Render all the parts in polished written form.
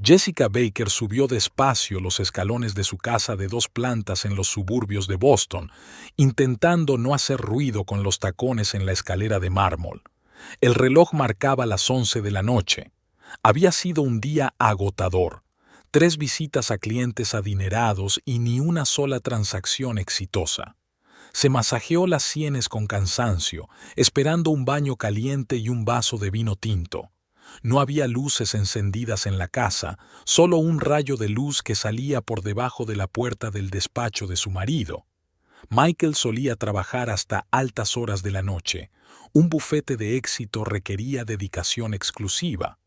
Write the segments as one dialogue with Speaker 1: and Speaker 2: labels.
Speaker 1: Jessica Baker subió despacio los escalones de su casa de 2 plantas en los suburbios de Boston, intentando no hacer ruido con los tacones en la escalera de mármol. El reloj marcaba las 11 de la noche. Había sido un día agotador. 3 visitas a clientes adinerados y ni una sola transacción exitosa. Se masajeó las sienes con cansancio, esperando un baño caliente y un vaso de vino tinto. No había luces encendidas en la casa, solo un rayo de luz que salía por debajo de la puerta del despacho de su marido. Michael solía trabajar hasta altas horas de la noche. Un bufete de éxito requería dedicación exclusiva.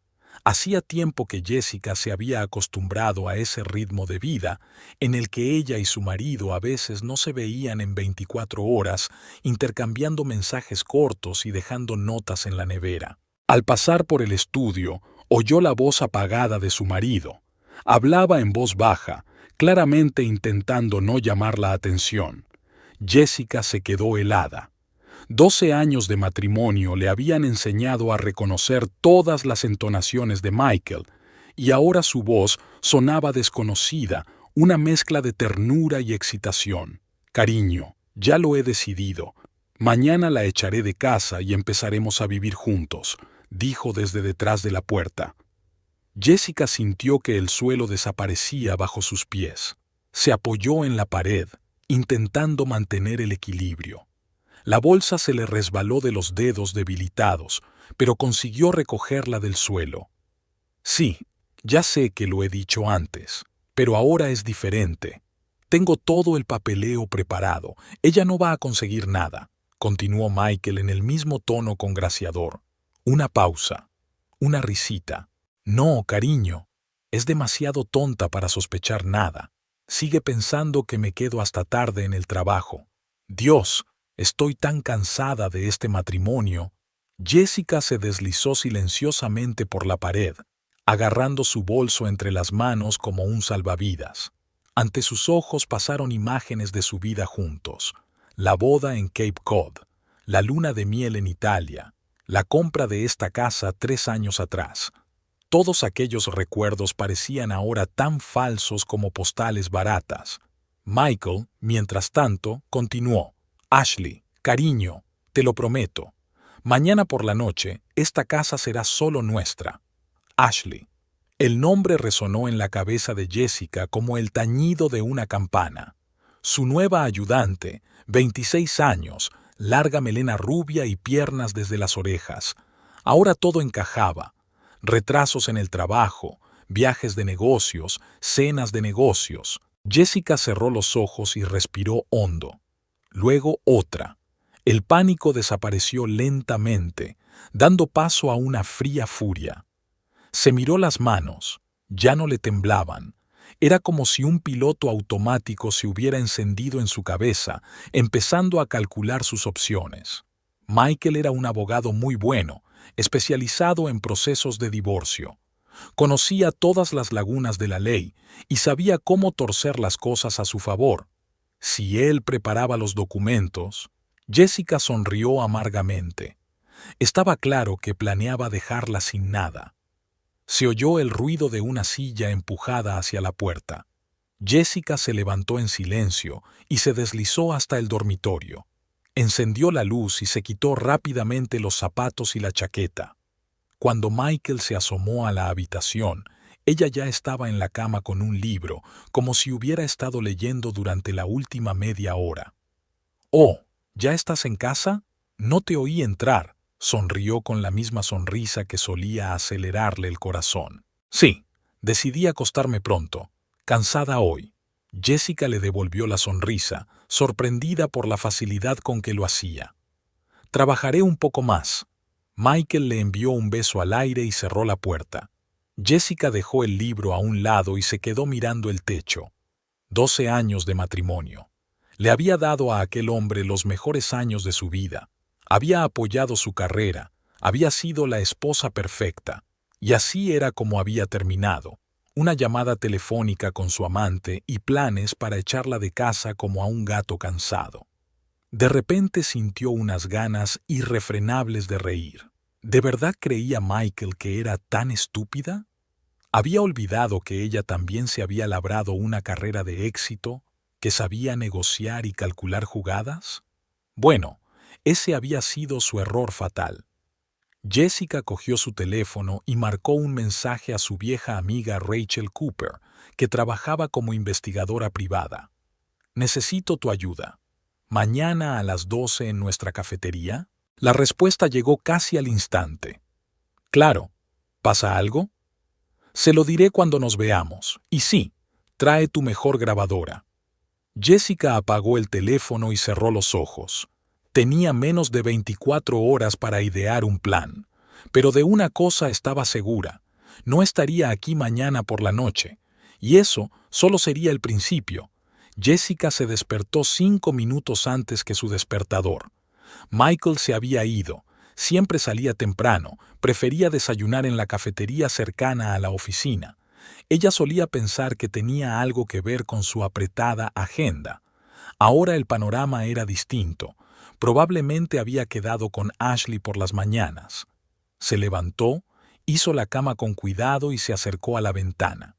Speaker 1: Hacía tiempo que Jessica se había acostumbrado a ese ritmo de vida, en el que ella y su marido a veces no se veían en 24 horas, intercambiando mensajes cortos y dejando notas en la nevera. Al pasar por el estudio, oyó la voz apagada de su marido. Hablaba en voz baja, claramente intentando no llamar la atención. Jessica se quedó helada. 12 años de matrimonio le habían enseñado a reconocer todas las entonaciones de Michael, y ahora su voz sonaba desconocida, una mezcla de ternura y excitación. Cariño, ya lo he decidido. Mañana la echaré de casa y empezaremos a vivir juntos, dijo desde detrás de la puerta. Jessica sintió que el suelo desaparecía bajo sus pies. Se apoyó en la pared, intentando mantener el equilibrio. La bolsa se le resbaló de los dedos debilitados, pero consiguió recogerla del suelo. Sí, ya sé que lo he dicho antes, pero ahora es diferente. Tengo todo el papeleo preparado. Ella no va a conseguir nada, continuó Michael en el mismo tono congraciador. Una pausa, una risita. No, cariño, es demasiado tonta para sospechar nada. Sigue pensando que me quedo hasta tarde en el trabajo. Dios, estoy tan cansada de este matrimonio. Jessica se deslizó silenciosamente por la pared, agarrando su bolso entre las manos como un salvavidas. Ante sus ojos pasaron imágenes de su vida juntos. La boda en Cape Cod, la luna de miel en Italia, la compra de esta casa 3 años atrás. Todos aquellos recuerdos parecían ahora tan falsos como postales baratas. Michael, mientras tanto, continuó. Ashley, cariño, te lo prometo. Mañana por la noche, esta casa será solo nuestra. Ashley. El nombre resonó en la cabeza de Jessica como el tañido de una campana. Su nueva ayudante, 26 años, larga melena rubia y piernas desde las orejas. Ahora todo encajaba. Retrasos en el trabajo, viajes de negocios, cenas de negocios. Jessica cerró los ojos y respiró hondo. Luego otra. El pánico desapareció lentamente, dando paso a una fría furia. Se miró las manos. Ya no le temblaban. Era como si un piloto automático se hubiera encendido en su cabeza, empezando a calcular sus opciones. Michael era un abogado muy bueno, especializado en procesos de divorcio. Conocía todas las lagunas de la ley y sabía cómo torcer las cosas a su favor. Si él preparaba los documentos, Jessica sonrió amargamente. Estaba claro que planeaba dejarla sin nada. Se oyó el ruido de una silla empujada hacia la puerta. Jessica se levantó en silencio y se deslizó hasta el dormitorio. Encendió la luz y se quitó rápidamente los zapatos y la chaqueta. Cuando Michael se asomó a la habitación, ella ya estaba en la cama con un libro, como si hubiera estado leyendo durante la última media hora. «Oh, ¿ya estás en casa? No te oí entrar», sonrió con la misma sonrisa que solía acelerarle el corazón. «Sí, decidí acostarme pronto. Cansada hoy». Jessica le devolvió la sonrisa, sorprendida por la facilidad con que lo hacía. «Trabajaré un poco más». Michael le envió un beso al aire y cerró la puerta. Jessica dejó el libro a un lado y se quedó mirando el techo. 12 años de matrimonio. Le había dado a aquel hombre los mejores años de su vida. Había apoyado su carrera, había sido la esposa perfecta. Y así era como había terminado. Una llamada telefónica con su amante y planes para echarla de casa como a un gato cansado. De repente sintió unas ganas irrefrenables de reír. ¿De verdad creía Michael que era tan estúpida? Había olvidado que ella también se había labrado una carrera de éxito, que sabía negociar y calcular jugadas. Bueno, ese había sido su error fatal. Jessica cogió su teléfono y marcó un mensaje a su vieja amiga Rachel Cooper, que trabajaba como investigadora privada. «Necesito tu ayuda. ¿Mañana a las 12 en nuestra cafetería?» La respuesta llegó casi al instante. «Claro. ¿Pasa algo?» «Se lo diré cuando nos veamos. Y sí, trae tu mejor grabadora». Jessica apagó el teléfono y cerró los ojos. Tenía menos de 24 horas para idear un plan. Pero de una cosa estaba segura: no estaría aquí mañana por la noche. Y eso solo sería el principio. Jessica se despertó 5 minutos antes que su despertador. Michael se había ido. Siempre salía temprano, prefería desayunar en la cafetería cercana a la oficina. Ella solía pensar que tenía algo que ver con su apretada agenda. Ahora el panorama era distinto. Probablemente había quedado con Ashley por las mañanas. Se levantó, hizo la cama con cuidado y se acercó a la ventana.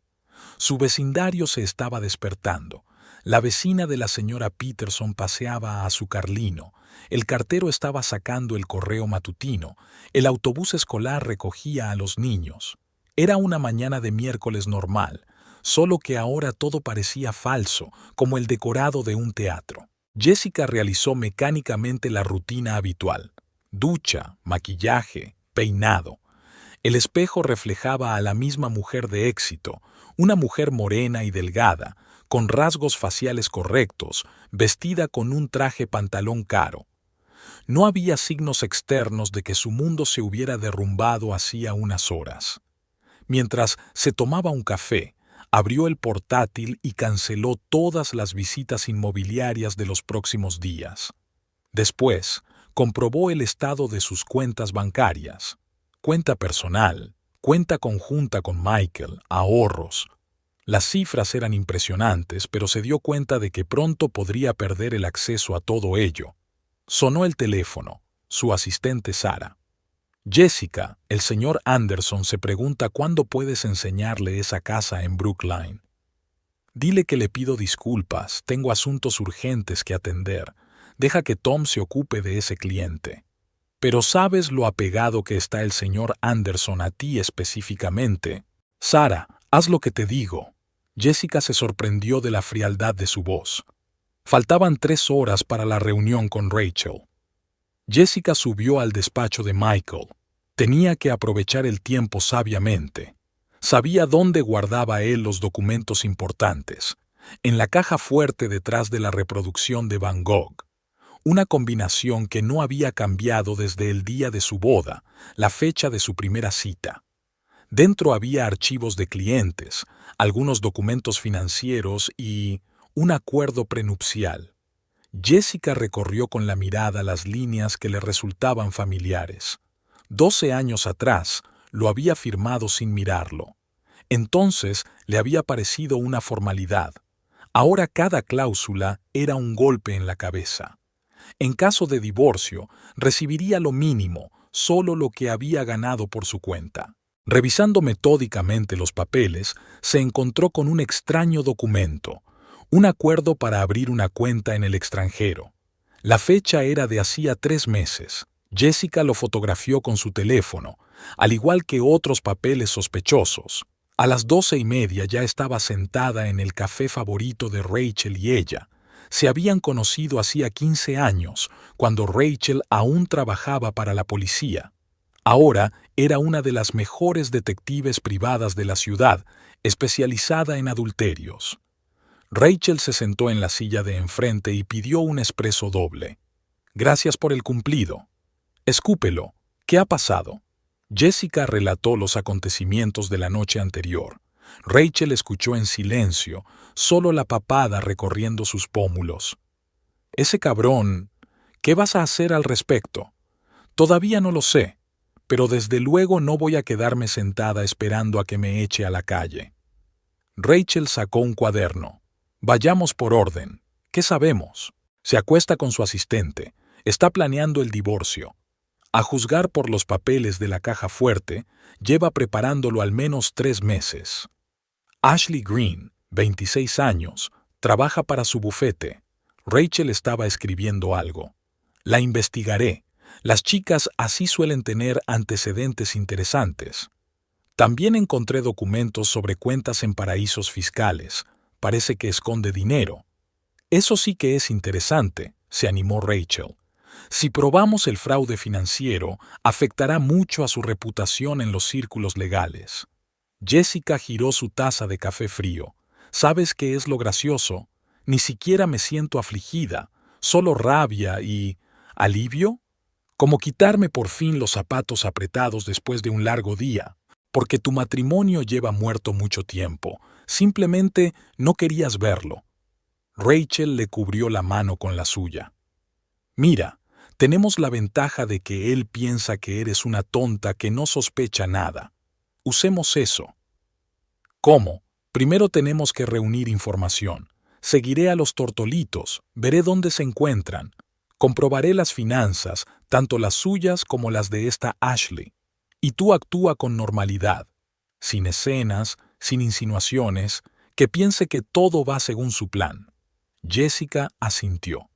Speaker 1: Su vecindario se estaba despertando. La vecina de la señora Peterson paseaba a su Carlino. El cartero estaba sacando el correo matutino. El autobús escolar recogía a los niños. Era una mañana de miércoles normal, solo que ahora todo parecía falso, como el decorado de un teatro. Jessica realizó mecánicamente la rutina habitual: ducha, maquillaje, peinado. El espejo reflejaba a la misma mujer de éxito, una mujer morena y delgada, con rasgos faciales correctos, vestida con un traje pantalón caro. No había signos externos de que su mundo se hubiera derrumbado hacía unas horas. Mientras se tomaba un café, abrió el portátil y canceló todas las visitas inmobiliarias de los próximos días. Después, comprobó el estado de sus cuentas bancarias: cuenta personal, cuenta conjunta con Michael, ahorros. Las cifras eran impresionantes, pero se dio cuenta de que pronto podría perder el acceso a todo ello. Sonó el teléfono. Su asistente Sara. «Jessica, el señor Anderson se pregunta cuándo puedes enseñarle esa casa en Brookline. Dile que le pido disculpas, tengo asuntos urgentes que atender. Deja que Tom se ocupe de ese cliente. Pero ¿sabes lo apegado que está el señor Anderson a ti específicamente?» «Sara, haz lo que te digo». Jessica se sorprendió de la frialdad de su voz. Faltaban 3 horas para la reunión con Rachel. Jessica subió al despacho de Michael. Tenía que aprovechar el tiempo sabiamente. Sabía dónde guardaba él los documentos importantes: en la caja fuerte detrás de la reproducción de Van Gogh. Una combinación que no había cambiado desde el día de su boda, la fecha de su primera cita. Dentro había archivos de clientes, algunos documentos financieros y un acuerdo prenupcial. Jessica recorrió con la mirada las líneas que le resultaban familiares. 12 años atrás lo había firmado sin mirarlo. Entonces le había parecido una formalidad. Ahora cada cláusula era un golpe en la cabeza. En caso de divorcio, recibiría lo mínimo, solo lo que había ganado por su cuenta. Revisando metódicamente los papeles, se encontró con un extraño documento: un acuerdo para abrir una cuenta en el extranjero. La fecha era de hacía 3 meses. Jessica lo fotografió con su teléfono, al igual que otros papeles sospechosos. A las 12:30 ya estaba sentada en el café favorito de Rachel y ella. Se habían conocido hacía 15 años, cuando Rachel aún trabajaba para la policía. Ahora era una de las mejores detectives privadas de la ciudad, especializada en adulterios. Rachel se sentó en la silla de enfrente y pidió un espresso doble. «Gracias por el cumplido». «Escúpelo. ¿Qué ha pasado?» Jessica relató los acontecimientos de la noche anterior. Rachel escuchó en silencio, solo la papada recorriendo sus pómulos. «Ese cabrón, ¿qué vas a hacer al respecto?» «Todavía no lo sé, pero desde luego no voy a quedarme sentada esperando a que me eche a la calle». Rachel sacó un cuaderno. «Vayamos por orden. ¿Qué sabemos?» Se acuesta con su asistente. Está planeando el divorcio. A juzgar por los papeles de la caja fuerte, lleva preparándolo al menos 3 meses. Ashley Green, 26 años, trabaja para su bufete. Rachel estaba escribiendo algo. La investigaré. Las chicas así suelen tener antecedentes interesantes. También encontré documentos sobre cuentas en paraísos fiscales. Parece que esconde dinero. Eso sí que es interesante, se animó Rachel. Si probamos el fraude financiero, afectará mucho a su reputación en los círculos legales. Jessica giró su taza de café frío. ¿Sabes qué es lo gracioso? Ni siquiera me siento afligida, solo rabia y... ¿alivio? Como quitarme por fin los zapatos apretados después de un largo día. Porque tu matrimonio lleva muerto mucho tiempo. Simplemente no querías verlo. Rachel le cubrió la mano con la suya. Mira, tenemos la ventaja de que él piensa que eres una tonta que no sospecha nada. Usemos eso. ¿Cómo? Primero tenemos que reunir información. Seguiré a los tortolitos, veré dónde se encuentran. Comprobaré las finanzas, tanto las suyas como las de esta Ashley. Y tú actúa con normalidad, sin escenas, sin insinuaciones, que piense que todo va según su plan. Jessica asintió.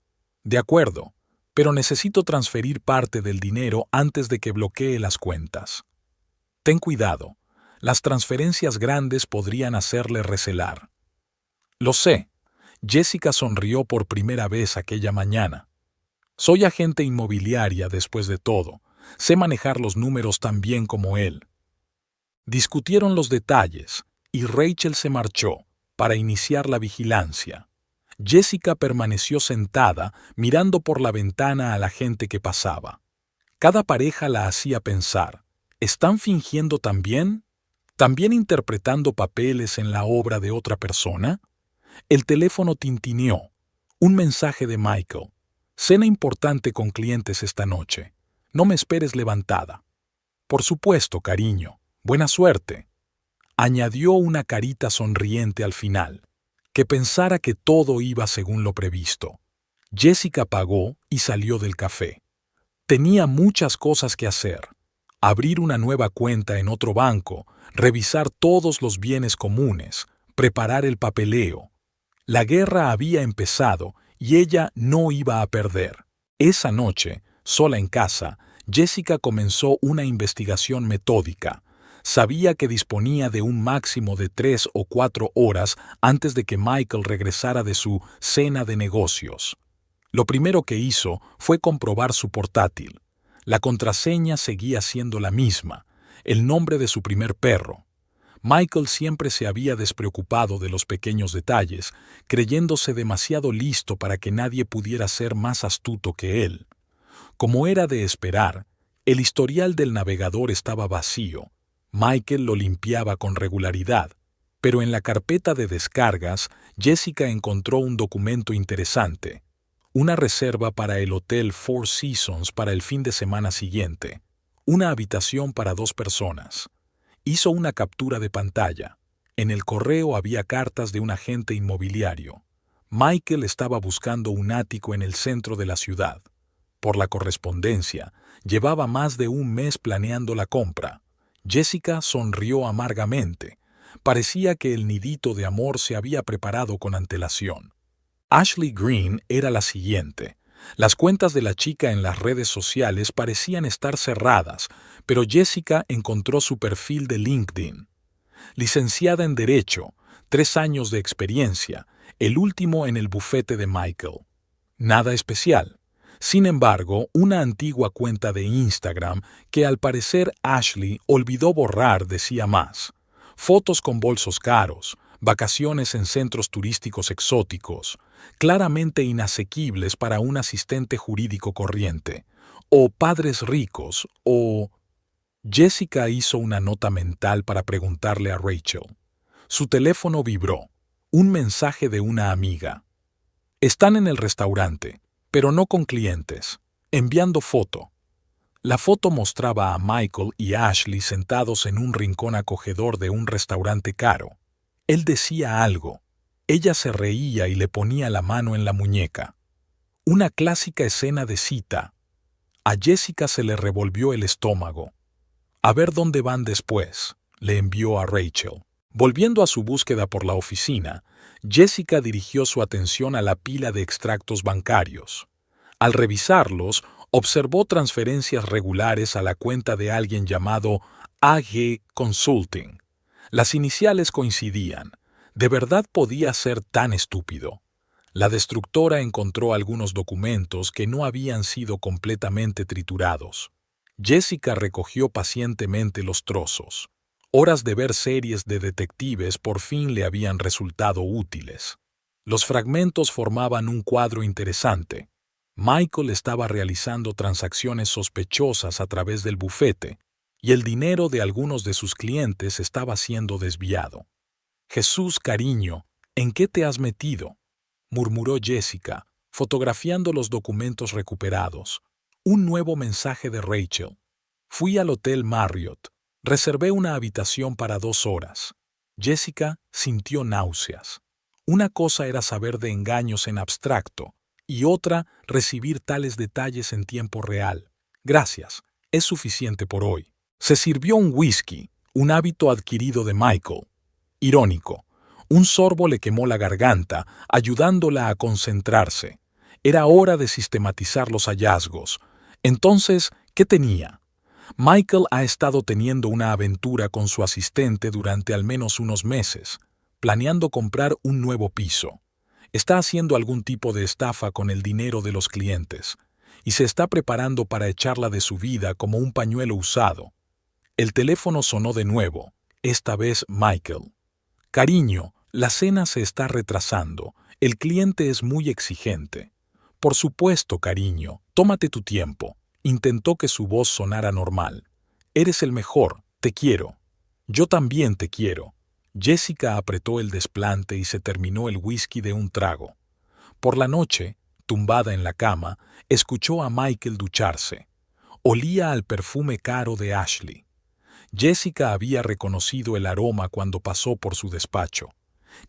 Speaker 1: De acuerdo, pero necesito transferir parte del dinero antes de que bloquee las cuentas. Ten cuidado, las transferencias grandes podrían hacerle recelar. Lo sé. Jessica sonrió por primera vez aquella mañana. Soy agente inmobiliaria después de todo. Sé manejar los números tan bien como él. Discutieron los detalles y Rachel se marchó para iniciar la vigilancia. Jessica permaneció sentada mirando por la ventana a la gente que pasaba. Cada pareja la hacía pensar, ¿están fingiendo también? ¿También interpretando papeles en la obra de otra persona? El teléfono tintineó. Un mensaje de Michael. Cena importante con clientes esta noche. No me esperes levantada. Por supuesto, cariño. Buena suerte. Añadió una carita sonriente al final. Que pensara que todo iba según lo previsto. Jessica pagó y salió del café. Tenía muchas cosas que hacer. Abrir una nueva cuenta en otro banco, revisar todos los bienes comunes, preparar el papeleo. La guerra había empezado y ella no iba a perder. Esa noche, sola en casa, Jessica comenzó una investigación metódica. Sabía que disponía de un máximo de 3 o 4 horas antes de que Michael regresara de su cena de negocios. Lo primero que hizo fue comprobar su portátil. La contraseña seguía siendo la misma, el nombre de su primer perro. Michael siempre se había despreocupado de los pequeños detalles, creyéndose demasiado listo para que nadie pudiera ser más astuto que él. Como era de esperar, el historial del navegador estaba vacío. Michael lo limpiaba con regularidad, pero en la carpeta de descargas, Jessica encontró un documento interesante. Una reserva para el Hotel Four Seasons para el fin de semana siguiente. Una habitación para 2 personas. Hizo una captura de pantalla. En el correo había cartas de un agente inmobiliario. Michael estaba buscando un ático en el centro de la ciudad. Por la correspondencia, llevaba más de un mes planeando la compra. Jessica sonrió amargamente. Parecía que el nidito de amor se había preparado con antelación. Ashley Green era la siguiente. Las cuentas de la chica en las redes sociales parecían estar cerradas, pero Jessica encontró su perfil de LinkedIn. Licenciada en Derecho, 3 años de experiencia, el último en el bufete de Michael. Nada especial. Sin embargo, una antigua cuenta de Instagram que al parecer Ashley olvidó borrar decía más. Fotos con bolsos caros, vacaciones en centros turísticos exóticos, claramente inasequibles para un asistente jurídico corriente, o padres ricos, o... Jessica hizo una nota mental para preguntarle a Rachel. Su teléfono vibró. Un mensaje de una amiga. Están en el restaurante, pero no con clientes, enviando foto. La foto mostraba a Michael y Ashley sentados en un rincón acogedor de un restaurante caro. Él decía algo. Ella se reía y le ponía la mano en la muñeca. Una clásica escena de cita. A Jessica se le revolvió el estómago. A ver dónde van después, le envió a Rachel. Volviendo a su búsqueda por la oficina, Jessica dirigió su atención a la pila de extractos bancarios. Al revisarlos, observó transferencias regulares a la cuenta de alguien llamado AG Consulting. Las iniciales coincidían. ¿De verdad podía ser tan estúpido? La destructora encontró algunos documentos que no habían sido completamente triturados. Jessica recogió pacientemente los trozos. Horas de ver series de detectives por fin le habían resultado útiles. Los fragmentos formaban un cuadro interesante. Michael estaba realizando transacciones sospechosas a través del bufete, y el dinero de algunos de sus clientes estaba siendo desviado. «Jesús, cariño, ¿en qué te has metido?», murmuró Jessica, fotografiando los documentos recuperados. Un nuevo mensaje de Rachel. «Fui al Hotel Marriott. Reservé una habitación para 2 horas». Jessica sintió náuseas. Una cosa era saber de engaños en abstracto, y otra recibir tales detalles en tiempo real. «Gracias, es suficiente por hoy». Se sirvió un whisky, un hábito adquirido de Michael. Irónico. Un sorbo le quemó la garganta, ayudándola a concentrarse. Era hora de sistematizar los hallazgos. Entonces, ¿qué tenía? Michael ha estado teniendo una aventura con su asistente durante al menos unos meses, planeando comprar un nuevo piso. Está haciendo algún tipo de estafa con el dinero de los clientes, y se está preparando para echarla de su vida como un pañuelo usado. El teléfono sonó de nuevo, esta vez Michael. «Cariño, la cena se está retrasando. El cliente es muy exigente». «Por supuesto, cariño, tómate tu tiempo». Intentó que su voz sonara normal. «Eres el mejor, te quiero». «Yo también te quiero». Jessica apretó el desplante y se terminó el whisky de un trago. Por la noche, tumbada en la cama, escuchó a Michael ducharse. Olía al perfume caro de Ashley. Jessica había reconocido el aroma cuando pasó por su despacho.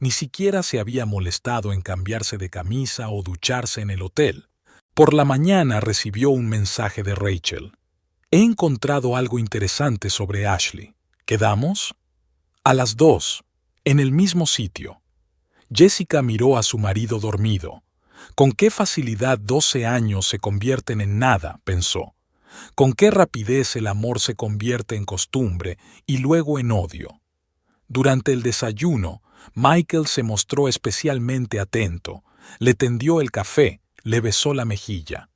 Speaker 1: Ni siquiera se había molestado en cambiarse de camisa o ducharse en el hotel. Por la mañana recibió un mensaje de Rachel. «He encontrado algo interesante sobre Ashley. ¿Quedamos?» «A las 2, en el mismo sitio». Jessica miró a su marido dormido. «Con qué facilidad 12 años se convierten en nada», pensó. «Con qué rapidez el amor se convierte en costumbre y luego en odio». Durante el desayuno, Michael se mostró especialmente atento. Le tendió el café, le besó la mejilla.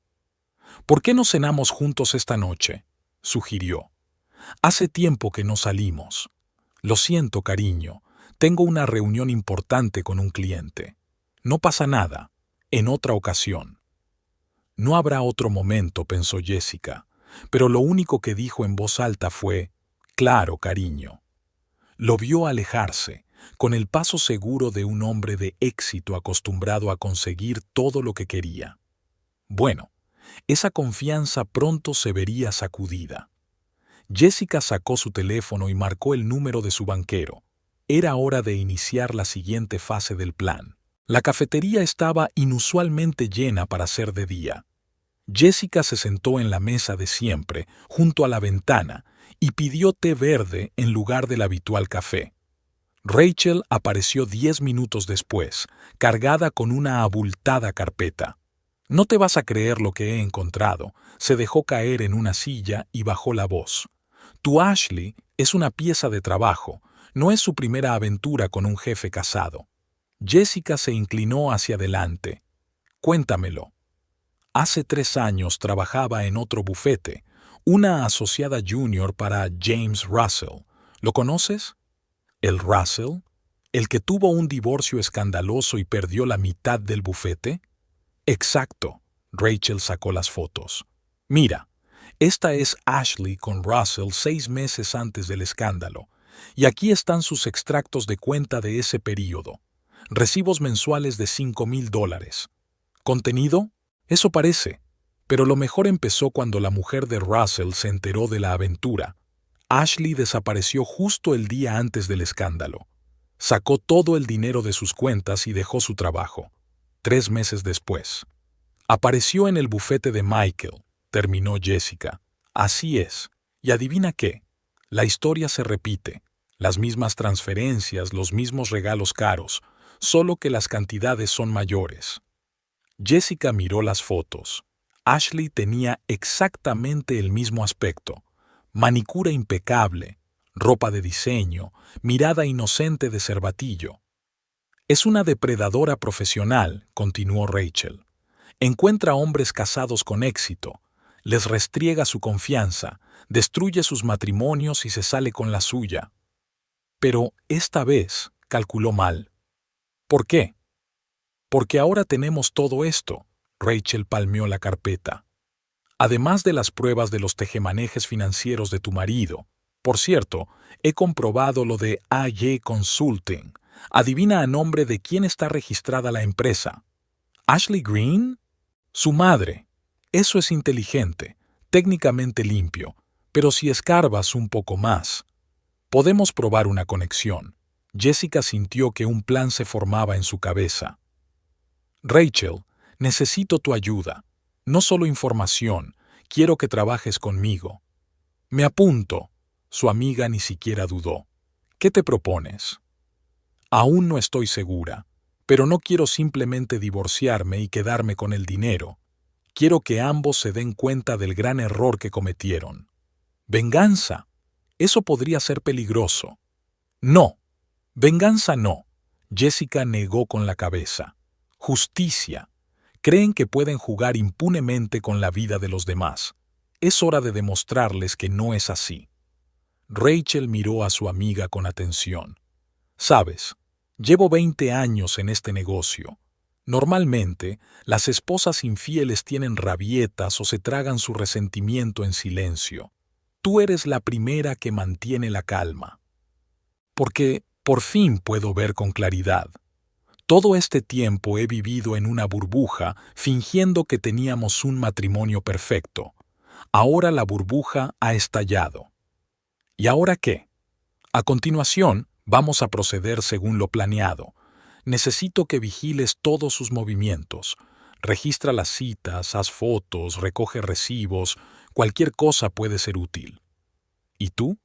Speaker 1: «¿Por qué no cenamos juntos esta noche?», sugirió. «Hace tiempo que no salimos». «Lo siento, cariño. Tengo una reunión importante con un cliente». «No pasa nada. En otra ocasión». «No habrá otro momento», pensó Jessica, pero lo único que dijo en voz alta fue, «Claro, cariño». Lo vio alejarse, con el paso seguro de un hombre de éxito acostumbrado a conseguir todo lo que quería. Bueno, esa confianza pronto se vería sacudida. Jessica sacó su teléfono y marcó el número de su banquero. Era hora de iniciar la siguiente fase del plan. La cafetería estaba inusualmente llena para ser de día. Jessica se sentó en la mesa de siempre, junto a la ventana, y pidió té verde en lugar del habitual café. Rachel apareció 10 minutos después, cargada con una abultada carpeta. «No te vas a creer lo que he encontrado», se dejó caer en una silla y bajó la voz. «Tu Ashley es una pieza de trabajo, no es su primera aventura con un jefe casado». Jessica se inclinó hacia adelante. «Cuéntamelo». Hace 3 años trabajaba en otro bufete, una asociada junior para James Russell. ¿Lo conoces? ¿El Russell? ¿El que tuvo un divorcio escandaloso y perdió la mitad del bufete? Exacto. Rachel sacó las fotos. Mira, esta es Ashley con Russell 6 meses antes del escándalo. Y aquí están sus extractos de cuenta de ese período. Recibos mensuales de $5,000. ¿Contenido? Eso parece. Pero lo mejor empezó cuando la mujer de Russell se enteró de la aventura. Ashley desapareció justo el día antes del escándalo. Sacó todo el dinero de sus cuentas y dejó su trabajo. 3 meses después. Apareció en el bufete de Michael, terminó Jessica. Así es. ¿Y adivina qué? La historia se repite. Las mismas transferencias, los mismos regalos caros, solo que las cantidades son mayores. Jessica miró las fotos. Ashley tenía exactamente el mismo aspecto. Manicura impecable, ropa de diseño, mirada inocente de cervatillo. Es una depredadora profesional, continuó Rachel. Encuentra hombres casados con éxito, les restriega su confianza, destruye sus matrimonios y se sale con la suya. Pero esta vez calculó mal. ¿Por qué? Porque ahora tenemos todo esto. Rachel palmeó la carpeta. Además de las pruebas de los tejemanejes financieros de tu marido. Por cierto, he comprobado lo de AJ Consulting. Adivina a nombre de quién está registrada la empresa. ¿Ashley Green? Su madre. Eso es inteligente, técnicamente limpio, pero si escarbas un poco más, podemos probar una conexión. Jessica sintió que un plan se formaba en su cabeza. Rachel, necesito tu ayuda. No solo información, quiero que trabajes conmigo. Me apunto. Su amiga ni siquiera dudó. ¿Qué te propones? Aún no estoy segura, pero no quiero simplemente divorciarme y quedarme con el dinero. Quiero que ambos se den cuenta del gran error que cometieron. ¿Venganza? Eso podría ser peligroso. No. Venganza no. Jessica negó con la cabeza. Justicia. Creen que pueden jugar impunemente con la vida de los demás. Es hora de demostrarles que no es así. Rachel miró a su amiga con atención. Sabes, llevo 20 años en este negocio. Normalmente, las esposas infieles tienen rabietas o se tragan su resentimiento en silencio. Tú eres la primera que mantiene la calma. Porque por fin puedo ver con claridad. Todo este tiempo he vivido en una burbuja fingiendo que teníamos un matrimonio perfecto. Ahora la burbuja ha estallado. ¿Y ahora qué? A continuación, vamos a proceder según lo planeado. Necesito que vigiles todos sus movimientos. Registra las citas, haz fotos, recoge recibos, cualquier cosa puede ser útil. ¿Y tú?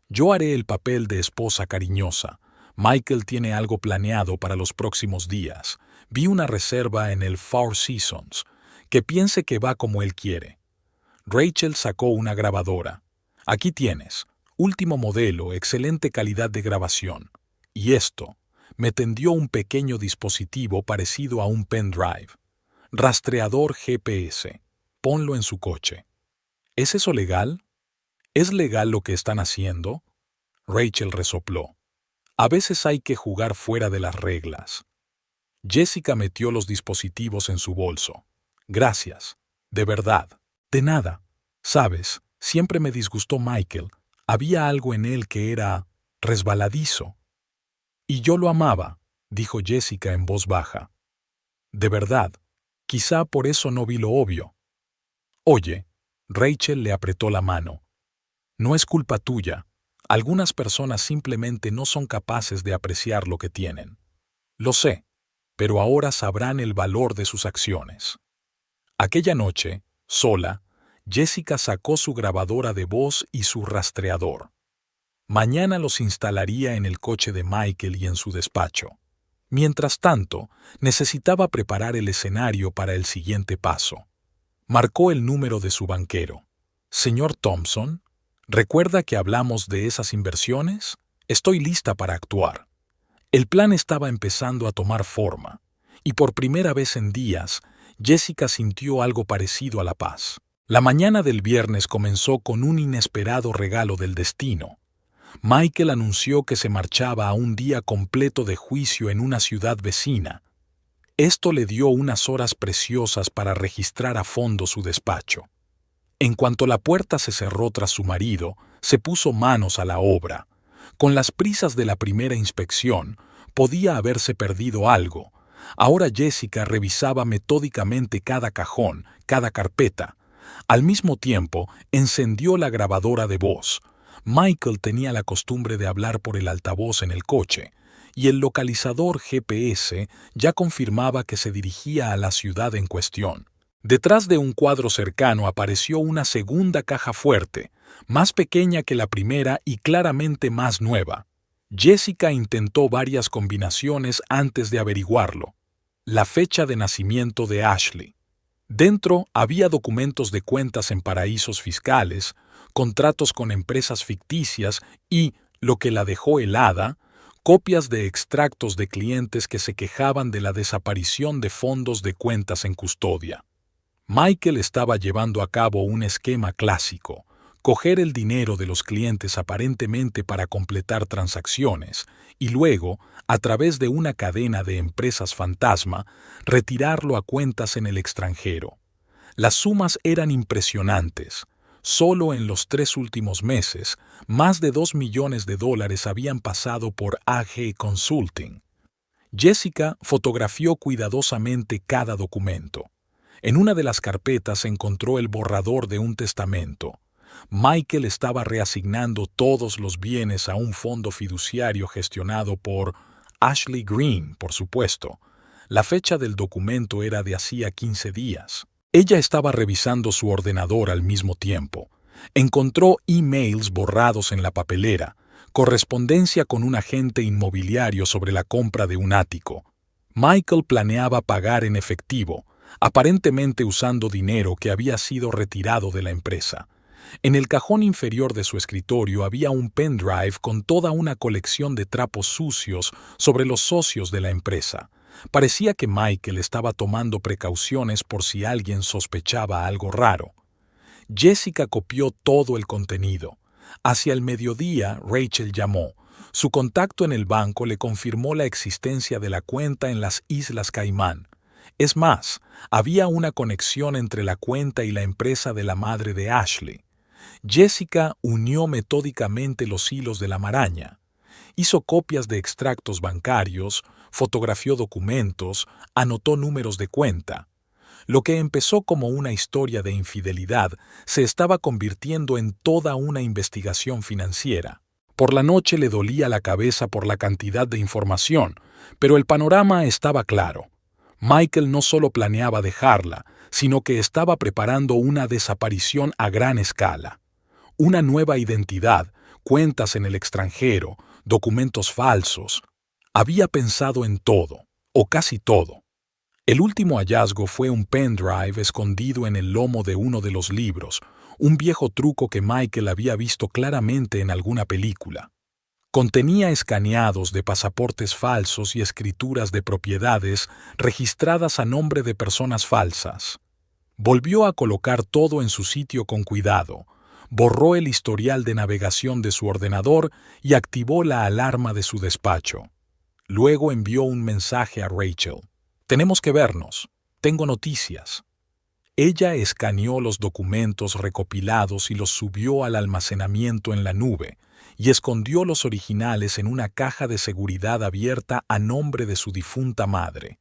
Speaker 1: Yo haré el papel de esposa cariñosa. Michael tiene algo planeado para los próximos días. Vi una reserva en el Four Seasons. Que piense que va como él quiere. Rachel sacó una grabadora. Aquí tienes. Último modelo, excelente calidad de grabación. Y esto, me tendió un pequeño dispositivo parecido a un pendrive. Rastreador GPS. Ponlo en su coche. ¿Es eso legal? ¿Es legal lo que están haciendo? Rachel resopló. A veces hay que jugar fuera de las reglas. Jessica metió los dispositivos en su bolso. Gracias. De verdad. De nada. Sabes, siempre me disgustó Michael. Había algo en él que era resbaladizo. Y yo lo amaba, dijo Jessica en voz baja. De verdad, quizá por eso no vi lo obvio. Oye, Rachel le apretó la mano. No es culpa tuya. Algunas personas simplemente no son capaces de apreciar lo que tienen. Lo sé, pero ahora sabrán el valor de sus acciones. Aquella noche, sola, Jessica sacó su grabadora de voz y su rastreador. Mañana los instalaría en el coche de Michael y en su despacho. Mientras tanto, necesitaba preparar el escenario para el siguiente paso. Marcó el número de su banquero. Señor Thompson, ¿recuerda que hablamos de esas inversiones? Estoy lista para actuar. El plan estaba empezando a tomar forma, y por primera vez en días, Jessica sintió algo parecido a la paz. La mañana del viernes comenzó con un inesperado regalo del destino. Michael anunció que se marchaba a un día completo de juicio en una ciudad vecina. Esto le dio unas horas preciosas para registrar a fondo su despacho. En cuanto la puerta se cerró tras su marido, se puso manos a la obra. Con las prisas de la primera inspección, podía haberse perdido algo. Ahora Jessica revisaba metódicamente cada cajón, cada carpeta. Al mismo tiempo, encendió la grabadora de voz. Michael tenía la costumbre de hablar por el altavoz en el coche, y el localizador GPS ya confirmaba que se dirigía a la ciudad en cuestión. Detrás de un cuadro cercano apareció una segunda caja fuerte, más pequeña que la primera y claramente más nueva. Jessica intentó varias combinaciones antes de averiguarlo. La fecha de nacimiento de Ashley. Dentro había documentos de cuentas en paraísos fiscales, contratos con empresas ficticias y, lo que la dejó helada, copias de extractos de clientes que se quejaban de la desaparición de fondos de cuentas en custodia. Michael estaba llevando a cabo un esquema clásico: coger el dinero de los clientes aparentemente para completar transacciones y luego, a través de una cadena de empresas fantasma, retirarlo a cuentas en el extranjero. Las sumas eran impresionantes. Solo en los 3 últimos meses, más de $2 millones habían pasado por AG Consulting. Jessica fotografió cuidadosamente cada documento. En una de las carpetas encontró el borrador de un testamento. Michael estaba reasignando todos los bienes a un fondo fiduciario gestionado por Ashley Green, por supuesto. La fecha del documento era de hacía 15 días. Ella estaba revisando su ordenador al mismo tiempo. Encontró emails borrados en la papelera, correspondencia con un agente inmobiliario sobre la compra de un ático. Michael planeaba pagar en efectivo, aparentemente usando dinero que había sido retirado de la empresa. En el cajón inferior de su escritorio había un pendrive con toda una colección de trapos sucios sobre los socios de la empresa. Parecía que Michael estaba tomando precauciones por si alguien sospechaba algo raro. Jessica copió todo el contenido. Hacia el mediodía, Rachel llamó. Su contacto en el banco le confirmó la existencia de la cuenta en las Islas Caimán. Es más, había una conexión entre la cuenta y la empresa de la madre de Ashley. Jessica unió metódicamente los hilos de la maraña. Hizo copias de extractos bancarios, fotografió documentos, anotó números de cuenta. Lo que empezó como una historia de infidelidad se estaba convirtiendo en toda una investigación financiera. Por la noche le dolía la cabeza por la cantidad de información, pero el panorama estaba claro. Michael no solo planeaba dejarla, sino que estaba preparando una desaparición a gran escala. Una nueva identidad, cuentas en el extranjero, documentos falsos. Había pensado en todo, o casi todo. El último hallazgo fue un pendrive escondido en el lomo de uno de los libros, un viejo truco que Michael había visto claramente en alguna película. Contenía escaneados de pasaportes falsos y escrituras de propiedades registradas a nombre de personas falsas. Volvió a colocar todo en su sitio con cuidado, borró el historial de navegación de su ordenador y activó la alarma de su despacho. Luego envió un mensaje a Rachel. «Tenemos que vernos. Tengo noticias». Ella escaneó los documentos recopilados y los subió al almacenamiento en la nube, y escondió los originales en una caja de seguridad abierta a nombre de su difunta madre.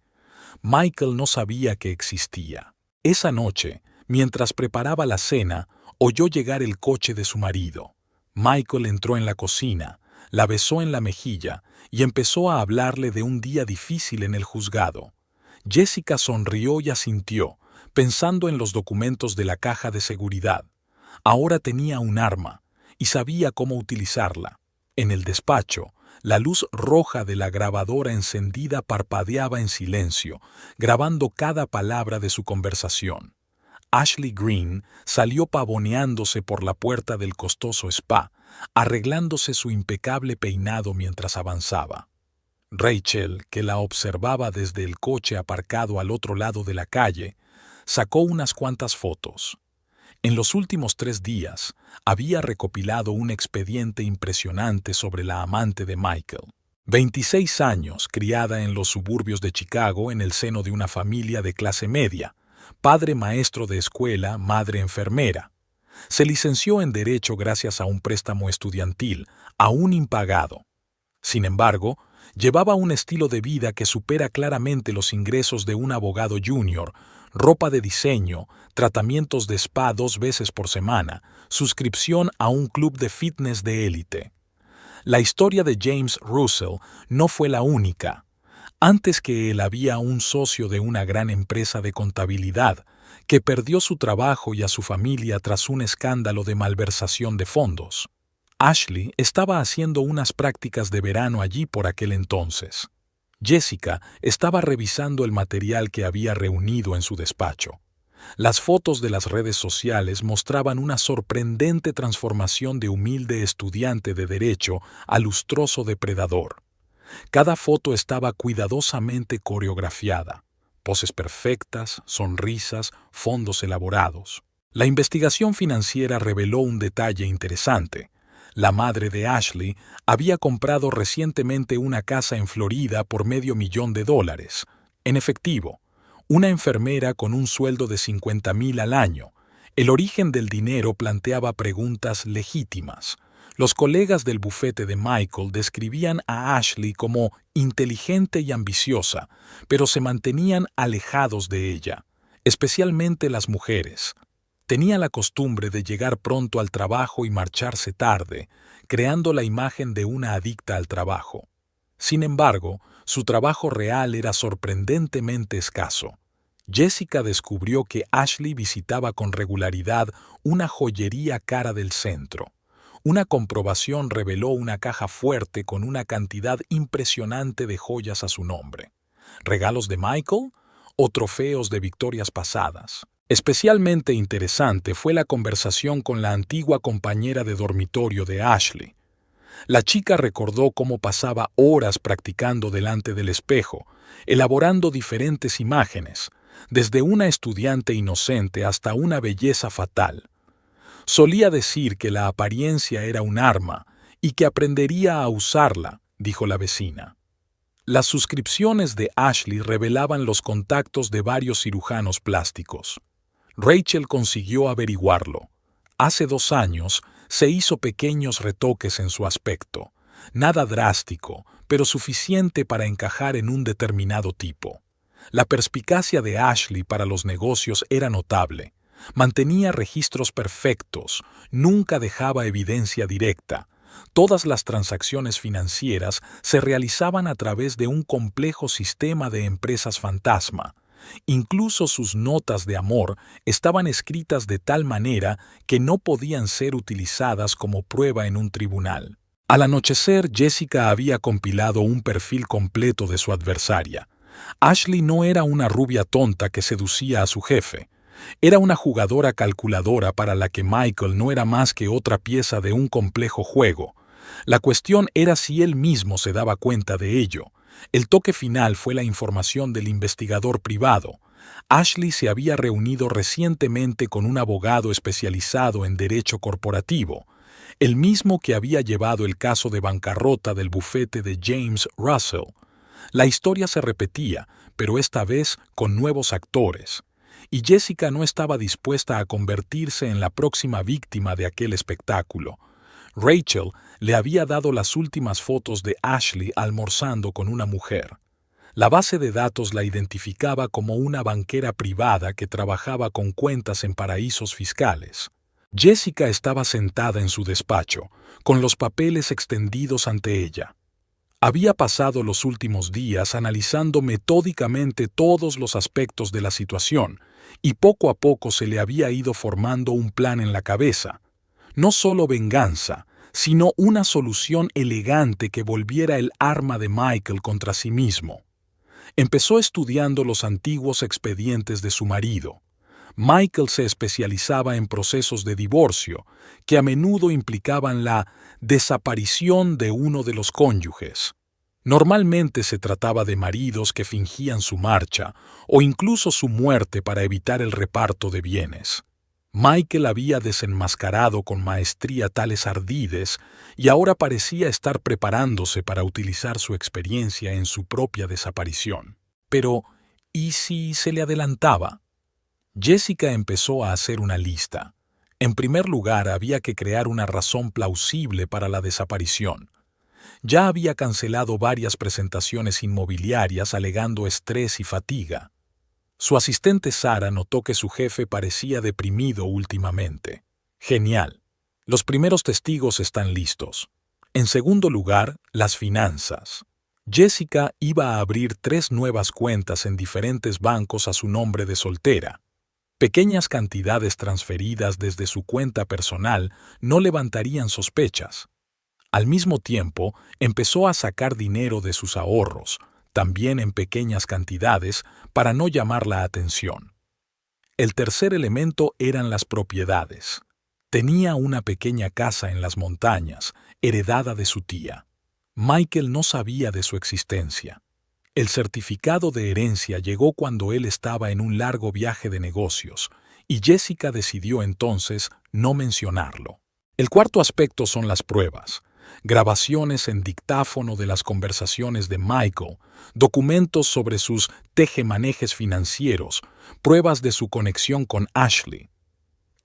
Speaker 1: Michael no sabía que existía. Esa noche, mientras preparaba la cena, oyó llegar el coche de su marido. Michael entró en la cocina, la besó en la mejilla y empezó a hablarle de un día difícil en el juzgado. Jessica sonrió y asintió, pensando en los documentos de la caja de seguridad. Ahora tenía un arma y sabía cómo utilizarla. En el despacho, la luz roja de la grabadora encendida parpadeaba en silencio, grabando cada palabra de su conversación. Ashley Green salió pavoneándose por la puerta del costoso spa, arreglándose su impecable peinado mientras avanzaba. Rachel, que la observaba desde el coche aparcado al otro lado de la calle, sacó unas cuantas fotos. En los últimos 3 días, había recopilado un expediente impresionante sobre la amante de Michael. 26 años, criada en los suburbios de Chicago en el seno de una familia de clase media, padre maestro de escuela, madre enfermera. Se licenció en Derecho gracias a un préstamo estudiantil, aún impagado. Sin embargo, llevaba un estilo de vida que supera claramente los ingresos de un abogado junior, ropa de diseño, tratamientos de spa 2 veces por semana, suscripción a un club de fitness de élite. La historia de James Russell no fue la única. Antes que él había un socio de una gran empresa de contabilidad, que perdió su trabajo y a su familia tras un escándalo de malversación de fondos. Ashley estaba haciendo unas prácticas de verano allí por aquel entonces. Jessica estaba revisando el material que había reunido en su despacho. Las fotos de las redes sociales mostraban una sorprendente transformación de humilde estudiante de derecho a lustroso depredador. Cada foto estaba cuidadosamente coreografiada. Poses perfectas, sonrisas, fondos elaborados. La investigación financiera reveló un detalle interesante. La madre de Ashley había comprado recientemente una casa en Florida por $500,000, en efectivo, una enfermera con un sueldo de $50,000 al año. El origen del dinero planteaba preguntas legítimas. Los colegas del bufete de Michael describían a Ashley como inteligente y ambiciosa, pero se mantenían alejados de ella, especialmente las mujeres. Tenía la costumbre de llegar pronto al trabajo y marcharse tarde, creando la imagen de una adicta al trabajo. Sin embargo, su trabajo real era sorprendentemente escaso. Jessica descubrió que Ashley visitaba con regularidad una joyería cara del centro. Una comprobación reveló una caja fuerte con una cantidad impresionante de joyas a su nombre. ¿Regalos de Michael o trofeos de victorias pasadas? Especialmente interesante fue la conversación con la antigua compañera de dormitorio de Ashley. La chica recordó cómo pasaba horas practicando delante del espejo, elaborando diferentes imágenes, desde una estudiante inocente hasta una belleza fatal. Solía decir que la apariencia era un arma y que aprendería a usarla, dijo la vecina. Las suscripciones de Ashley revelaban los contactos de varios cirujanos plásticos. Rachel consiguió averiguarlo. Hace 2 años se hizo pequeños retoques en su aspecto. Nada drástico, pero suficiente para encajar en un determinado tipo. La perspicacia de Ashley para los negocios era notable. Mantenía registros perfectos, nunca dejaba evidencia directa. Todas las transacciones financieras se realizaban a través de un complejo sistema de empresas fantasma. Incluso sus notas de amor estaban escritas de tal manera que no podían ser utilizadas como prueba en un tribunal. Al anochecer, Jessica había compilado un perfil completo de su adversaria. Ashley no era una rubia tonta que seducía a su jefe. Era una jugadora calculadora para la que Michael no era más que otra pieza de un complejo juego. La cuestión era si él mismo se daba cuenta de ello. El toque final fue la información del investigador privado. Ashley se había reunido recientemente con un abogado especializado en derecho corporativo, el mismo que había llevado el caso de bancarrota del bufete de James Russell. La historia se repetía, pero esta vez con nuevos actores, y Jessica no estaba dispuesta a convertirse en la próxima víctima de aquel espectáculo. Rachel le había dado las últimas fotos de Ashley almorzando con una mujer. La base de datos la identificaba como una banquera privada que trabajaba con cuentas en paraísos fiscales. Jessica estaba sentada en su despacho, con los papeles extendidos ante ella. Había pasado los últimos días analizando metódicamente todos los aspectos de la situación, y poco a poco se le había ido formando un plan en la cabeza. No solo venganza, sino una solución elegante que volviera el arma de Michael contra sí mismo. Empezó estudiando los antiguos expedientes de su marido. Michael se especializaba en procesos de divorcio, que a menudo implicaban la desaparición de uno de los cónyuges. Normalmente se trataba de maridos que fingían su marcha o incluso su muerte para evitar el reparto de bienes. Michael había desenmascarado con maestría tales ardides y ahora parecía estar preparándose para utilizar su experiencia en su propia desaparición. Pero, ¿y si se le adelantaba? Jessica empezó a hacer una lista. En primer lugar, había que crear una razón plausible para la desaparición. Ya había cancelado varias presentaciones inmobiliarias alegando estrés y fatiga. Su asistente Sara notó que su jefe parecía deprimido últimamente. Genial. Los primeros testigos están listos. En segundo lugar, las finanzas. Jessica iba a abrir 3 nuevas cuentas en diferentes bancos a su nombre de soltera. Pequeñas cantidades transferidas desde su cuenta personal no levantarían sospechas. Al mismo tiempo, empezó a sacar dinero de sus ahorros, también en pequeñas cantidades, para no llamar la atención. El tercer elemento eran las propiedades. Tenía una pequeña casa en las montañas, heredada de su tía. Michael no sabía de su existencia. El certificado de herencia llegó cuando él estaba en un largo viaje de negocios, y Jessica decidió entonces no mencionarlo. El cuarto aspecto son las pruebas. Grabaciones en dictáfono de las conversaciones de Michael, documentos sobre sus tejemanejes financieros, pruebas de su conexión con Ashley.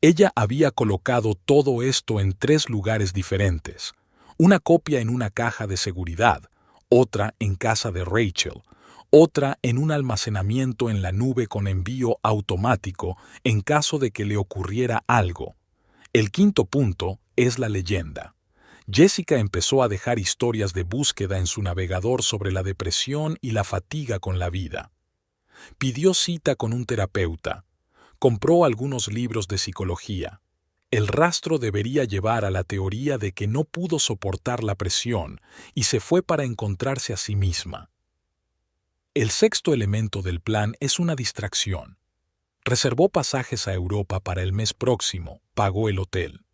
Speaker 1: Ella había colocado todo esto en 3 lugares diferentes. Una copia en una caja de seguridad, otra en casa de Rachel, otra en un almacenamiento en la nube con envío automático en caso de que le ocurriera algo. El quinto punto es la leyenda. Jessica empezó a dejar historias de búsqueda en su navegador sobre la depresión y la fatiga con la vida. Pidió cita con un terapeuta. Compró algunos libros de psicología. El rastro debería llevar a la teoría de que no pudo soportar la presión y se fue para encontrarse a sí misma. El sexto elemento del plan es una distracción. Reservó pasajes a Europa para el mes próximo, pagó el hotel.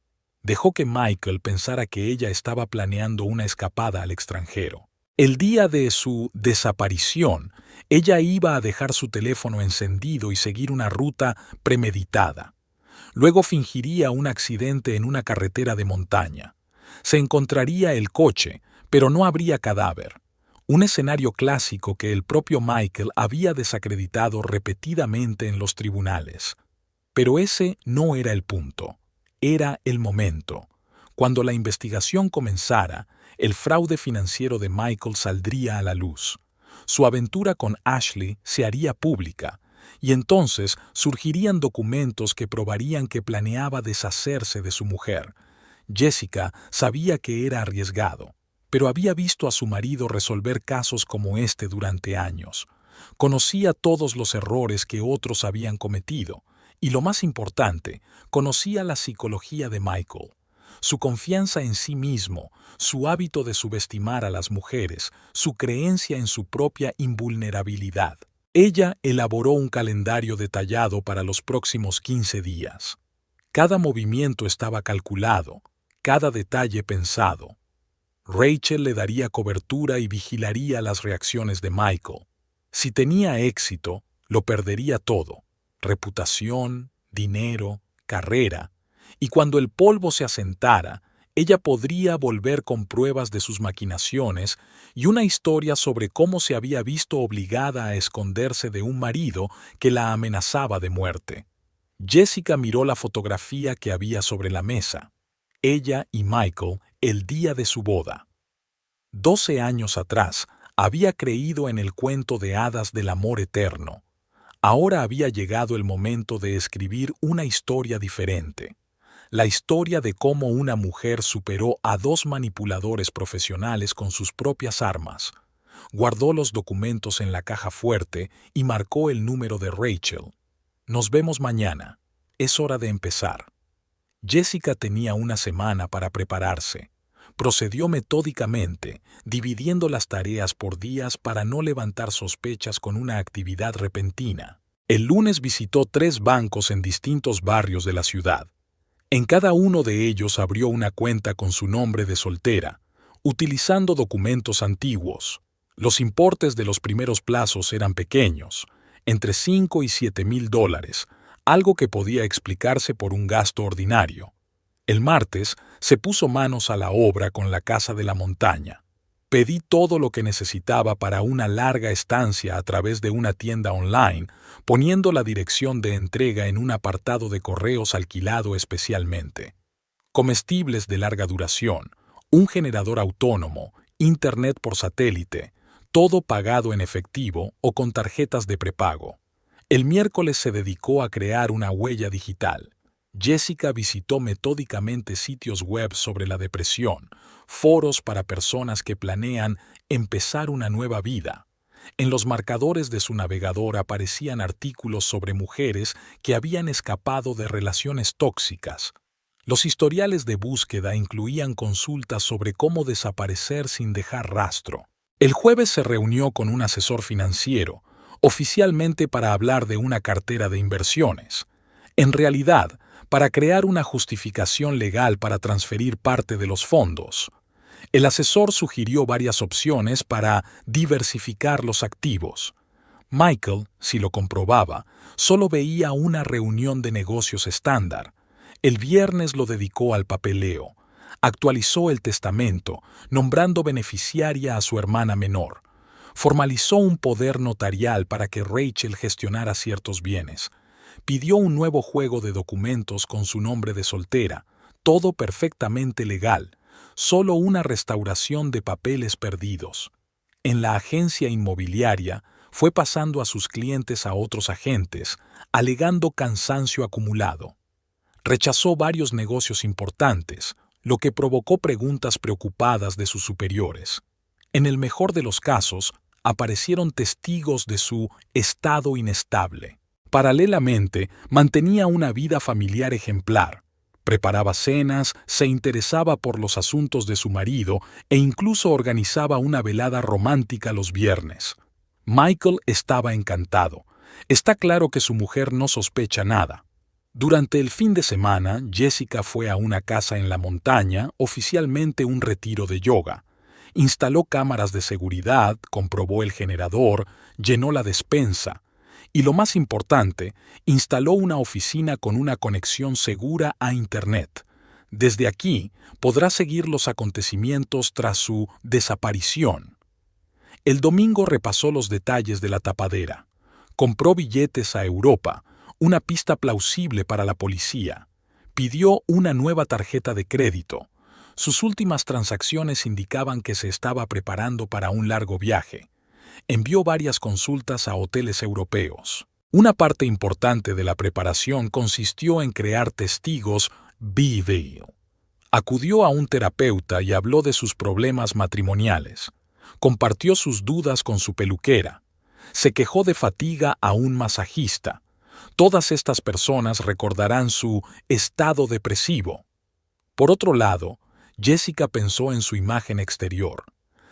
Speaker 1: Dejó que Michael pensara que ella estaba planeando una escapada al extranjero. El día de su desaparición, ella iba a dejar su teléfono encendido y seguir una ruta premeditada. Luego fingiría un accidente en una carretera de montaña. Se encontraría el coche, pero no habría cadáver. Un escenario clásico que el propio Michael había desacreditado repetidamente en los tribunales. Pero ese no era el punto. Era el momento. Cuando la investigación comenzara, el fraude financiero de Michael saldría a la luz. Su aventura con Ashley se haría pública, y entonces surgirían documentos que probarían que planeaba deshacerse de su mujer. Jessica sabía que era arriesgado, pero había visto a su marido resolver casos como este durante años. Conocía todos los errores que otros habían cometido, y lo más importante, conocía la psicología de Michael. Su confianza en sí mismo, su hábito de subestimar a las mujeres, su creencia en su propia invulnerabilidad. Ella elaboró un calendario detallado para los próximos 15 días. Cada movimiento estaba calculado, cada detalle pensado. Rachel le daría cobertura y vigilaría las reacciones de Michael. Si tenía éxito, lo perdería todo: reputación, dinero, carrera. Y cuando el polvo se asentara, ella podría volver con pruebas de sus maquinaciones y una historia sobre cómo se había visto obligada a esconderse de un marido que la amenazaba de muerte. Jessica miró la fotografía que había sobre la mesa. Ella y Michael el día de su boda. 12 años atrás, había creído en el cuento de hadas del amor eterno. Ahora había llegado el momento de escribir una historia diferente. La historia de cómo una mujer superó a 2 manipuladores profesionales con sus propias armas. Guardó los documentos en la caja fuerte y marcó el número de Rachel. Nos vemos mañana. Es hora de empezar. Jessica tenía una semana para prepararse. Procedió metódicamente, dividiendo las tareas por días para no levantar sospechas con una actividad repentina. El lunes visitó 3 bancos en distintos barrios de la ciudad. En cada uno de ellos abrió una cuenta con su nombre de soltera, utilizando documentos antiguos. Los importes de los primeros plazos eran pequeños, entre $5 y $7,000, algo que podía explicarse por un gasto ordinario. El martes se puso manos a la obra con la casa de la montaña. Pedí todo lo que necesitaba para una larga estancia a través de una tienda online, poniendo la dirección de entrega en un apartado de correos alquilado especialmente. Comestibles de larga duración, un generador autónomo, internet por satélite, todo pagado en efectivo o con tarjetas de prepago. El miércoles se dedicó a crear una huella digital. Jessica visitó metódicamente sitios web sobre la depresión, foros para personas que planean empezar una nueva vida. En los marcadores de su navegador aparecían artículos sobre mujeres que habían escapado de relaciones tóxicas. Los historiales de búsqueda incluían consultas sobre cómo desaparecer sin dejar rastro. El jueves se reunió con un asesor financiero, oficialmente para hablar de una cartera de inversiones. En realidad, para crear una justificación legal para transferir parte de los fondos. El asesor sugirió varias opciones para diversificar los activos. Michael, si lo comprobaba, solo veía una reunión de negocios estándar. El viernes lo dedicó al papeleo. Actualizó el testamento, nombrando beneficiaria a su hermana menor. Formalizó un poder notarial para que Rachel gestionara ciertos bienes. Pidió un nuevo juego de documentos con su nombre de soltera, todo perfectamente legal, solo una restauración de papeles perdidos. En la agencia inmobiliaria, fue pasando a sus clientes a otros agentes, alegando cansancio acumulado. Rechazó varios negocios importantes, lo que provocó preguntas preocupadas de sus superiores. En el mejor de los casos, aparecieron testigos de su estado inestable. Paralelamente, mantenía una vida familiar ejemplar. Preparaba cenas, se interesaba por los asuntos de su marido e incluso organizaba una velada romántica los viernes. Michael estaba encantado. Está claro que su mujer no sospecha nada. Durante el fin de semana, Jessica fue a una casa en la montaña, oficialmente un retiro de yoga. Instaló cámaras de seguridad, comprobó el generador, llenó la despensa. Y lo más importante, instaló una oficina con una conexión segura a Internet. Desde aquí, podrá seguir los acontecimientos tras su desaparición. El domingo repasó los detalles de la tapadera. Compró billetes a Europa, una pista plausible para la policía. Pidió una nueva tarjeta de crédito. Sus últimas transacciones indicaban que se estaba preparando para un largo viaje. Envió varias consultas a hoteles europeos. Una parte importante de la preparación consistió en crear testigos video. Acudió a un terapeuta y habló de sus problemas matrimoniales. Compartió sus dudas con su peluquera. Se quejó de fatiga a un masajista. Todas estas personas recordarán su estado depresivo. Por otro lado, Jessica pensó en su imagen exterior.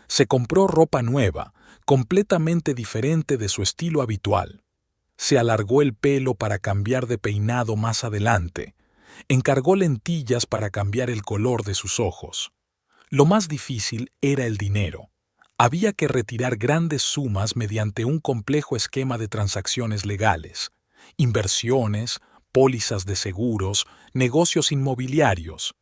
Speaker 1: Se compró ropa nueva, completamente diferente de su estilo habitual. Se alargó el pelo para cambiar de peinado más adelante. Encargó lentillas para cambiar el color de sus ojos. Lo más difícil era el dinero. Había que retirar grandes sumas mediante un complejo esquema de transacciones legales. Inversiones, pólizas de seguros, negocios inmobiliarios.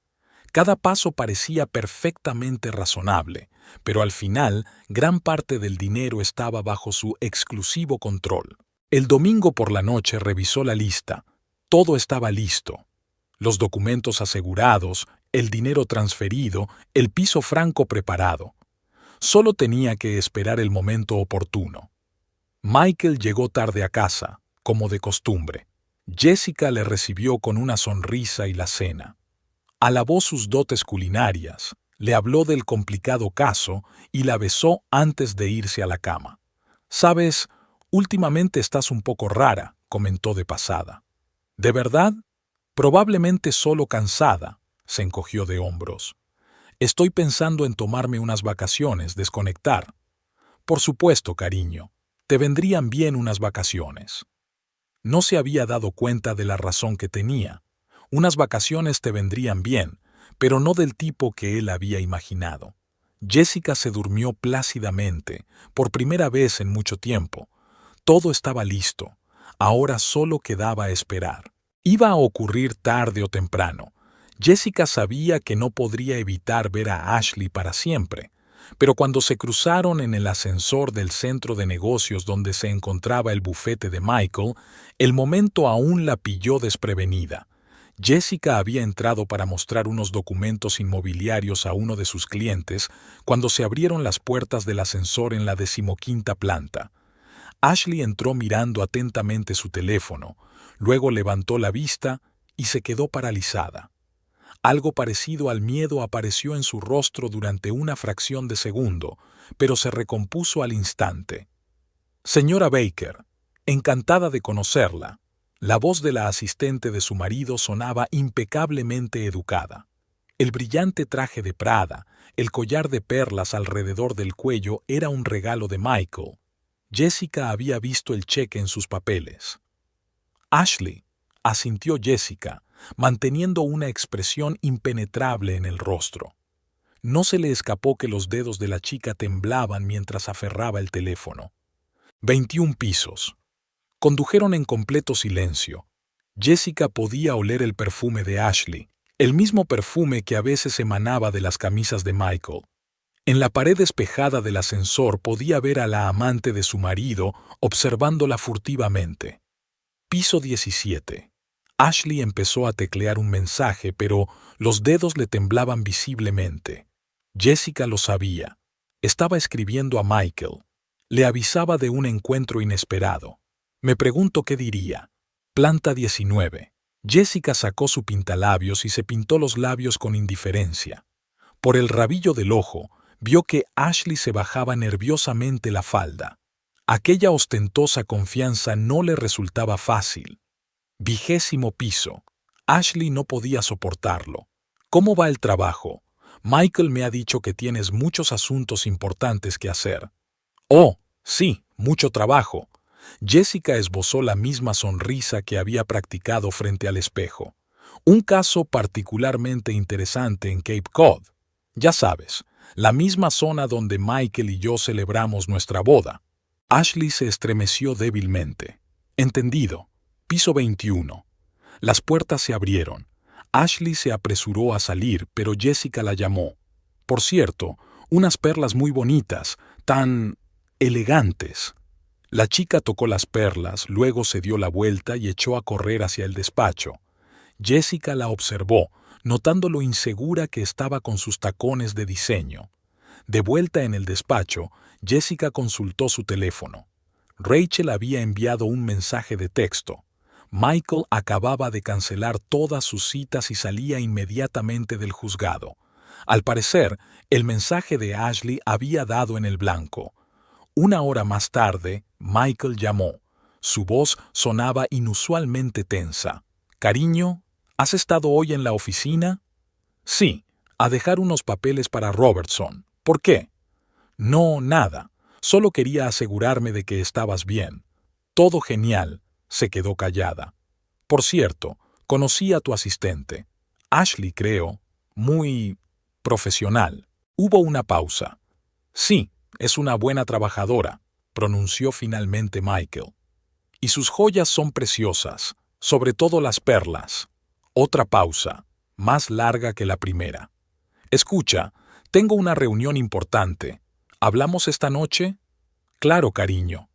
Speaker 1: Cada paso parecía perfectamente razonable, pero al final gran parte del dinero estaba bajo su exclusivo control. El domingo por la noche revisó la lista. Todo estaba listo. Los documentos asegurados, el dinero transferido, el piso franco preparado. Solo tenía que esperar el momento oportuno. Michael llegó tarde a casa, como de costumbre. Jessica le recibió con una sonrisa y la cena. Alabó sus dotes culinarias, le habló del complicado caso y la besó antes de irse a la cama. «Sabes, últimamente estás un poco rara», comentó de pasada. «¿De verdad?» «Probablemente solo cansada», se encogió de hombros. «Estoy pensando en tomarme unas vacaciones, desconectar». «Por supuesto, cariño, te vendrían bien unas vacaciones». No se había dado cuenta de la razón que tenía. Unas vacaciones te vendrían bien, pero no del tipo que él había imaginado. Jessica se durmió plácidamente, por primera vez en mucho tiempo. Todo estaba listo. Ahora solo quedaba esperar. Iba a ocurrir tarde o temprano. Jessica sabía que no podría evitar ver a Ashley para siempre, pero cuando se cruzaron en el ascensor del centro de negocios donde se encontraba el bufete de Michael, el momento aún la pilló desprevenida. Jessica había entrado para mostrar unos documentos inmobiliarios a uno de sus clientes cuando se abrieron las puertas del ascensor en la 15ª planta. Ashley entró mirando atentamente su teléfono, luego levantó la vista y se quedó paralizada. Algo parecido al miedo apareció en su rostro durante una fracción de segundo, pero se recompuso al instante. Señora Baker, encantada de conocerla. La voz de la asistente de su marido sonaba impecablemente educada. El brillante traje de Prada, el collar de perlas alrededor del cuello era un regalo de Michael. Jessica había visto el cheque en sus papeles. Ashley, asintió Jessica, manteniendo una expresión impenetrable en el rostro. No se le escapó que los dedos de la chica temblaban mientras aferraba el teléfono. 21 pisos. Condujeron en completo silencio. Jessica podía oler el perfume de Ashley, el mismo perfume que a veces emanaba de las camisas de Michael. En la pared despejada del ascensor podía ver a la amante de su marido observándola furtivamente. Piso 17. Ashley empezó a teclear un mensaje, pero los dedos le temblaban visiblemente. Jessica lo sabía. Estaba escribiendo a Michael. Le avisaba de un encuentro inesperado. Me pregunto qué diría. Planta 19. Jessica sacó su pintalabios y se pintó los labios con indiferencia. Por el rabillo del ojo, vio que Ashley se bajaba nerviosamente la falda. Aquella ostentosa confianza no le resultaba fácil. 20º piso. Ashley no podía soportarlo. ¿Cómo va el trabajo? Michael me ha dicho que tienes muchos asuntos importantes que hacer. Oh, sí, mucho trabajo. Jessica esbozó la misma sonrisa que había practicado frente al espejo. Un caso particularmente interesante en Cape Cod. Ya sabes, la misma zona donde Michael y yo celebramos nuestra boda. Ashley se estremeció débilmente. Entendido. Piso 21. Las puertas se abrieron. Ashley se apresuró a salir, pero Jessica la llamó. Por cierto, unas perlas muy bonitas, tan elegantes. La chica tocó las perlas, luego se dio la vuelta y echó a correr hacia el despacho. Jessica la observó, notando lo insegura que estaba con sus tacones de diseño. De vuelta en el despacho, Jessica consultó su teléfono. Rachel había enviado un mensaje de texto. Michael acababa de cancelar todas sus citas y salía inmediatamente del juzgado. Al parecer, el mensaje de Ashley había dado en el blanco. Una hora más tarde, Michael llamó. Su voz sonaba inusualmente tensa. «Cariño, ¿has estado hoy en la oficina?» «Sí, a dejar unos papeles para Robertson. ¿Por qué?» «No, nada. Solo quería asegurarme de que estabas bien». «Todo genial», se quedó callada. «Por cierto, conocí a tu asistente. Ashley, creo. Muy profesional». Hubo una pausa. «Sí, es una buena trabajadora», pronunció finalmente Michael. «Y sus joyas son preciosas, sobre todo las perlas». Otra pausa, más larga que la primera. «Escucha, tengo una reunión importante. ¿Hablamos esta noche?» «Claro, cariño».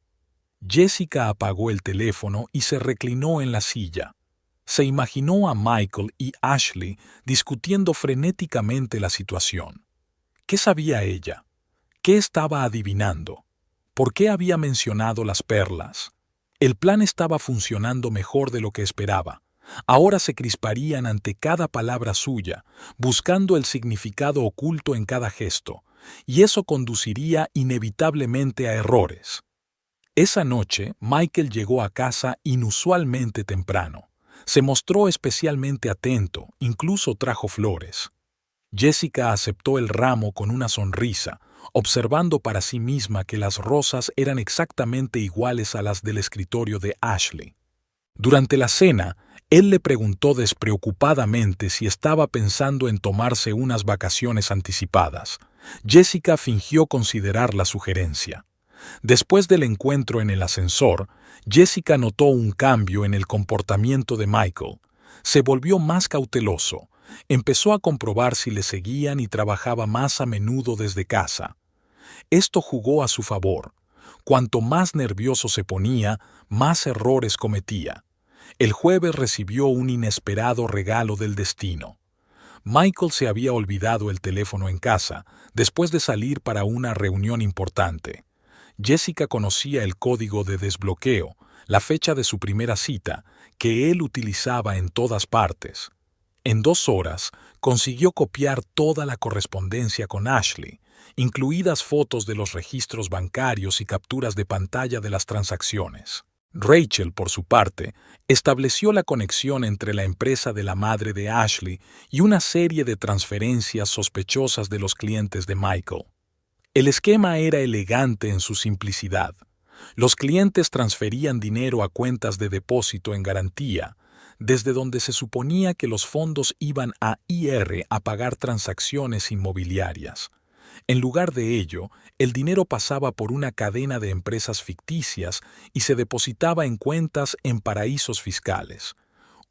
Speaker 1: Jessica apagó el teléfono y se reclinó en la silla. Se imaginó a Michael y Ashley discutiendo frenéticamente la situación. ¿Qué sabía ella? ¿Qué estaba adivinando? ¿Por qué había mencionado las perlas? El plan estaba funcionando mejor de lo que esperaba. Ahora se crisparían ante cada palabra suya, buscando el significado oculto en cada gesto, y eso conduciría inevitablemente a errores. Esa noche, Michael llegó a casa inusualmente temprano. Se mostró especialmente atento, incluso trajo flores. Jessica aceptó el ramo con una sonrisa, observando para sí misma que las rosas eran exactamente iguales a las del escritorio de Ashley. Durante la cena, él le preguntó despreocupadamente si estaba pensando en tomarse unas vacaciones anticipadas. Jessica fingió considerar la sugerencia. Después del encuentro en el ascensor, Jessica notó un cambio en el comportamiento de Michael. Se volvió más cauteloso. Empezó a comprobar si le seguían y trabajaba más a menudo desde casa. Esto jugó a su favor. Cuanto más nervioso se ponía, más errores cometía. El jueves recibió un inesperado regalo del destino. Michael se había olvidado el teléfono en casa, después de salir para una reunión importante. Jessica conocía el código de desbloqueo, la fecha de su primera cita, que él utilizaba en todas partes. En 2 horas consiguió copiar toda la correspondencia con Ashley, incluidas fotos de los registros bancarios y capturas de pantalla de las transacciones. Rachel, por su parte, estableció la conexión entre la empresa de la madre de Ashley y una serie de transferencias sospechosas de los clientes de Michael. El esquema era elegante en su simplicidad. Los clientes transferían dinero a cuentas de depósito en garantía, desde donde se suponía que los fondos iban a IR a pagar transacciones inmobiliarias. En lugar de ello, el dinero pasaba por una cadena de empresas ficticias y se depositaba en cuentas en paraísos fiscales.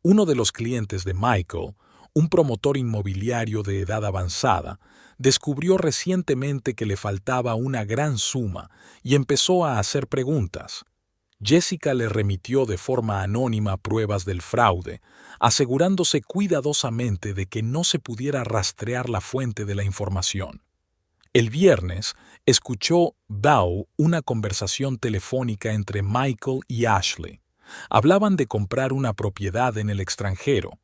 Speaker 1: Uno de los clientes de Michael, un promotor inmobiliario de edad avanzada, descubrió recientemente que le faltaba una gran suma y empezó a hacer preguntas. Jessica le remitió de forma anónima pruebas del fraude, asegurándose cuidadosamente de que no se pudiera rastrear la fuente de la información. El viernes, escuchó Bao una conversación telefónica entre Michael y Ashley. Hablaban de comprar una propiedad en el extranjero.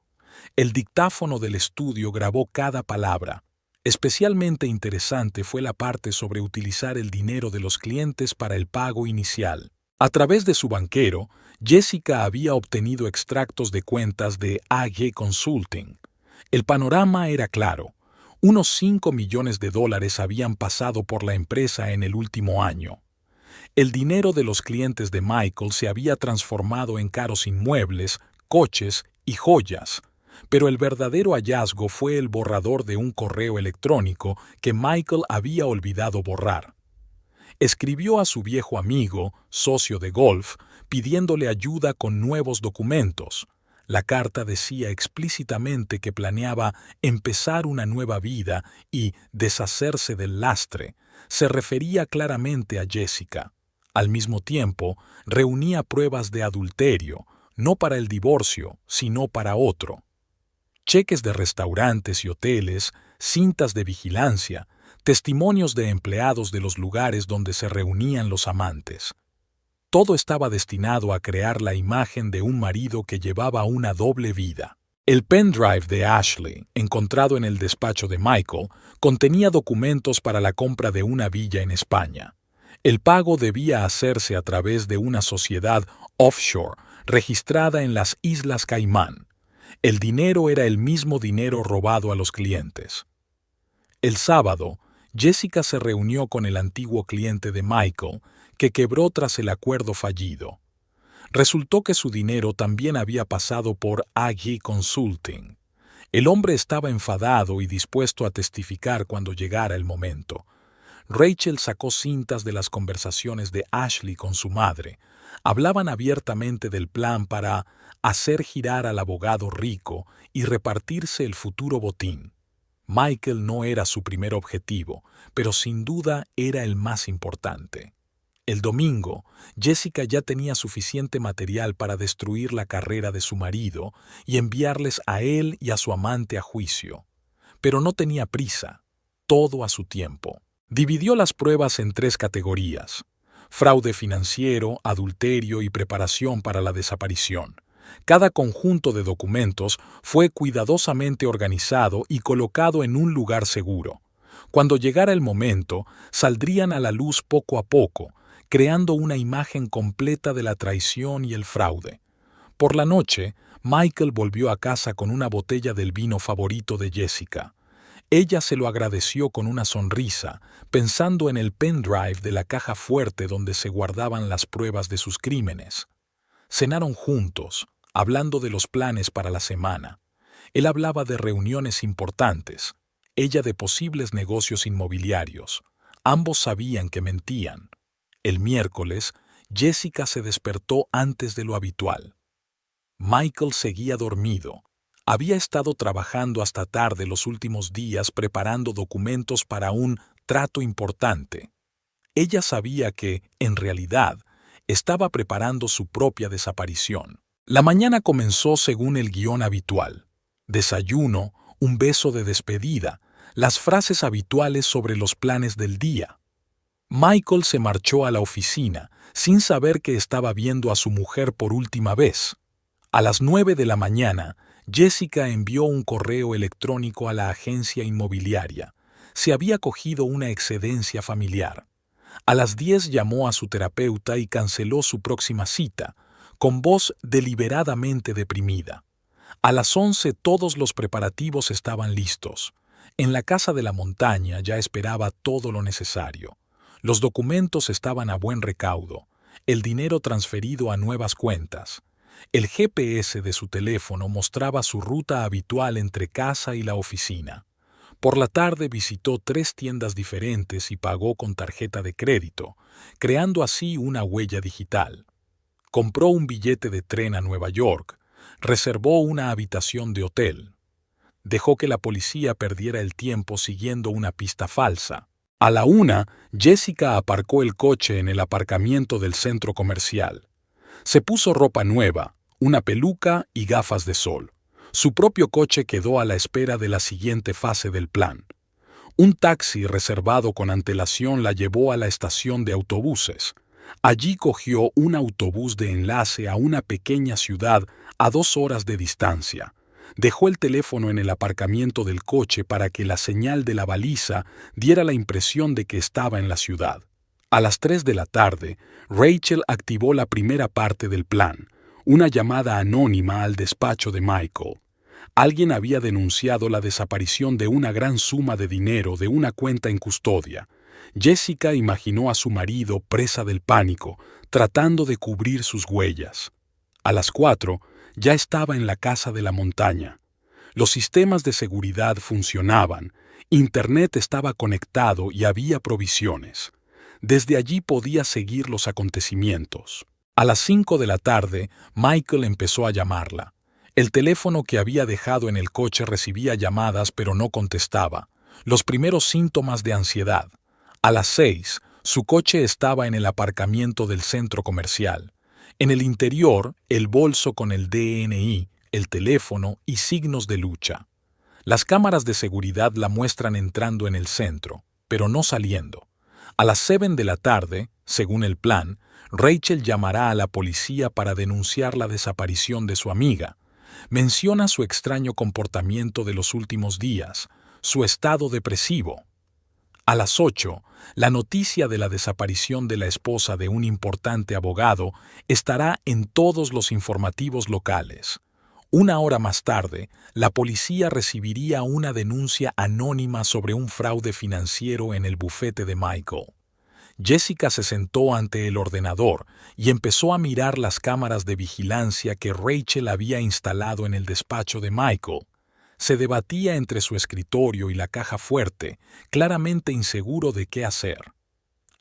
Speaker 1: El dictáfono del estudio grabó cada palabra. Especialmente interesante fue la parte sobre utilizar el dinero de los clientes para el pago inicial. A través de su banquero, Jessica había obtenido extractos de cuentas de AG Consulting. El panorama era claro. Unos $5 millones habían pasado por la empresa en el último año. El dinero de los clientes de Michael se había transformado en caros inmuebles, coches y joyas, pero el verdadero hallazgo fue el borrador de un correo electrónico que Michael había olvidado borrar. Escribió a su viejo amigo, socio de golf, pidiéndole ayuda con nuevos documentos. La carta decía explícitamente que planeaba empezar una nueva vida y deshacerse del lastre. Se refería claramente a Jessica. Al mismo tiempo, reunía pruebas de adulterio, no para el divorcio, sino para otro. Cheques de restaurantes y hoteles, cintas de vigilancia, testimonios de empleados de los lugares donde se reunían los amantes. Todo estaba destinado a crear la imagen de un marido que llevaba una doble vida. El pendrive de Ashley, encontrado en el despacho de Michael, contenía documentos para la compra de una villa en España. El pago debía hacerse a través de una sociedad offshore registrada en las Islas Caimán. El dinero era el mismo dinero robado a los clientes. El sábado, Jessica se reunió con el antiguo cliente de Michael, que quebró tras el acuerdo fallido. Resultó que su dinero también había pasado por AG Consulting. El hombre estaba enfadado y dispuesto a testificar cuando llegara el momento. Rachel sacó cintas de las conversaciones de Ashley con su madre. Hablaban abiertamente del plan para hacer girar al abogado rico y repartirse el futuro botín. Michael no era su primer objetivo, pero sin duda era el más importante. El domingo, Jessica ya tenía suficiente material para destruir la carrera de su marido y enviarles a él y a su amante a juicio. Pero no tenía prisa, todo a su tiempo. Dividió las pruebas en 3 categorías: fraude financiero, adulterio y preparación para la desaparición. Cada conjunto de documentos fue cuidadosamente organizado y colocado en un lugar seguro. Cuando llegara el momento, saldrían a la luz poco a poco, creando una imagen completa de la traición y el fraude. Por la noche, Michael volvió a casa con una botella del vino favorito de Jessica. Ella se lo agradeció con una sonrisa, pensando en el pendrive de la caja fuerte donde se guardaban las pruebas de sus crímenes. Cenaron juntos, hablando de los planes para la semana. Él hablaba de reuniones importantes, ella de posibles negocios inmobiliarios. Ambos sabían que mentían. El miércoles, Jessica se despertó antes de lo habitual. Michael seguía dormido. Había estado trabajando hasta tarde los últimos días preparando documentos para un trato importante. Ella sabía que, en realidad, estaba preparando su propia desaparición. La mañana comenzó según el guión habitual. Desayuno, un beso de despedida, las frases habituales sobre los planes del día. Michael se marchó a la oficina, sin saber que estaba viendo a su mujer por última vez. A las 9 de la mañana, Jessica envió un correo electrónico a la agencia inmobiliaria. Se había cogido una excedencia familiar. A las 10 llamó a su terapeuta y canceló su próxima cita, con voz deliberadamente deprimida. A las 11 todos los preparativos estaban listos. En la casa de la montaña ya esperaba todo lo necesario. Los documentos estaban a buen recaudo, el dinero transferido a nuevas cuentas. El GPS de su teléfono mostraba su ruta habitual entre casa y la oficina. Por la tarde visitó 3 tiendas diferentes y pagó con tarjeta de crédito, creando así una huella digital. Compró un billete de tren a Nueva York, reservó una habitación de hotel. Dejó que la policía perdiera el tiempo siguiendo una pista falsa. A la 1, Jessica aparcó el coche en el aparcamiento del centro comercial. Se puso ropa nueva, una peluca y gafas de sol. Su propio coche quedó a la espera de la siguiente fase del plan. Un taxi reservado con antelación la llevó a la estación de autobuses. Allí cogió un autobús de enlace a una pequeña ciudad a 2 horas de distancia. Dejó el teléfono en el aparcamiento del coche para que la señal de la baliza diera la impresión de que estaba en la ciudad. A las 3 de la tarde, Rachel activó la primera parte del plan, una llamada anónima al despacho de Michael. Alguien había denunciado la desaparición de una gran suma de dinero de una cuenta en custodia. Jessica imaginó a su marido presa del pánico, tratando de cubrir sus huellas. A las 4, ya estaba en la casa de la montaña. Los sistemas de seguridad funcionaban, Internet estaba conectado y había provisiones. Desde allí podía seguir los acontecimientos. A las 5 de la tarde, Michael empezó a llamarla. El teléfono que había dejado en el coche recibía llamadas pero no contestaba. Los primeros síntomas de ansiedad. A las 6, su coche estaba en el aparcamiento del centro comercial. En el interior, el bolso con el DNI, el teléfono y signos de lucha. Las cámaras de seguridad la muestran entrando en el centro, pero no saliendo. A las 7 de la tarde, según el plan, Rachel llamará a la policía para denunciar la desaparición de su amiga. Menciona su extraño comportamiento de los últimos días, su estado depresivo. A las 8, la noticia de la desaparición de la esposa de un importante abogado estará en todos los informativos locales. 1 hora más tarde, la policía recibiría una denuncia anónima sobre un fraude financiero en el bufete de Michael. Jessica se sentó ante el ordenador y empezó a mirar las cámaras de vigilancia que Rachel había instalado en el despacho de Michael. Se debatía entre su escritorio y la caja fuerte, claramente inseguro de qué hacer.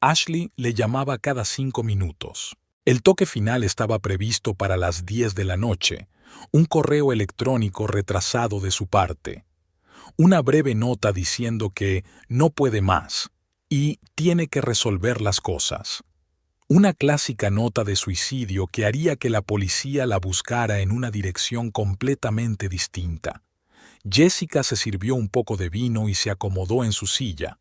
Speaker 1: Ashley le llamaba cada 5 minutos. El toque final estaba previsto para las 10 de la noche, un correo electrónico retrasado de su parte. Una breve nota diciendo que no puede más y tiene que resolver las cosas. Una clásica nota de suicidio que haría que la policía la buscara en una dirección completamente distinta. Jessica se sirvió un poco de vino y se acomodó en su silla.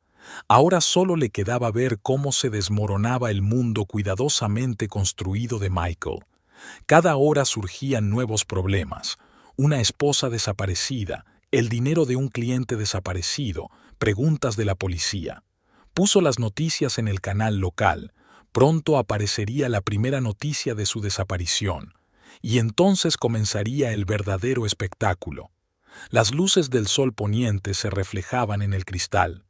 Speaker 1: Ahora solo le quedaba ver cómo se desmoronaba el mundo cuidadosamente construido de Michael. Cada hora surgían nuevos problemas. Una esposa desaparecida, el dinero de un cliente desaparecido, preguntas de la policía. Puso las noticias en el canal local. Pronto aparecería la primera noticia de su desaparición. Y entonces comenzaría el verdadero espectáculo. Las luces del sol poniente se reflejaban en el cristal.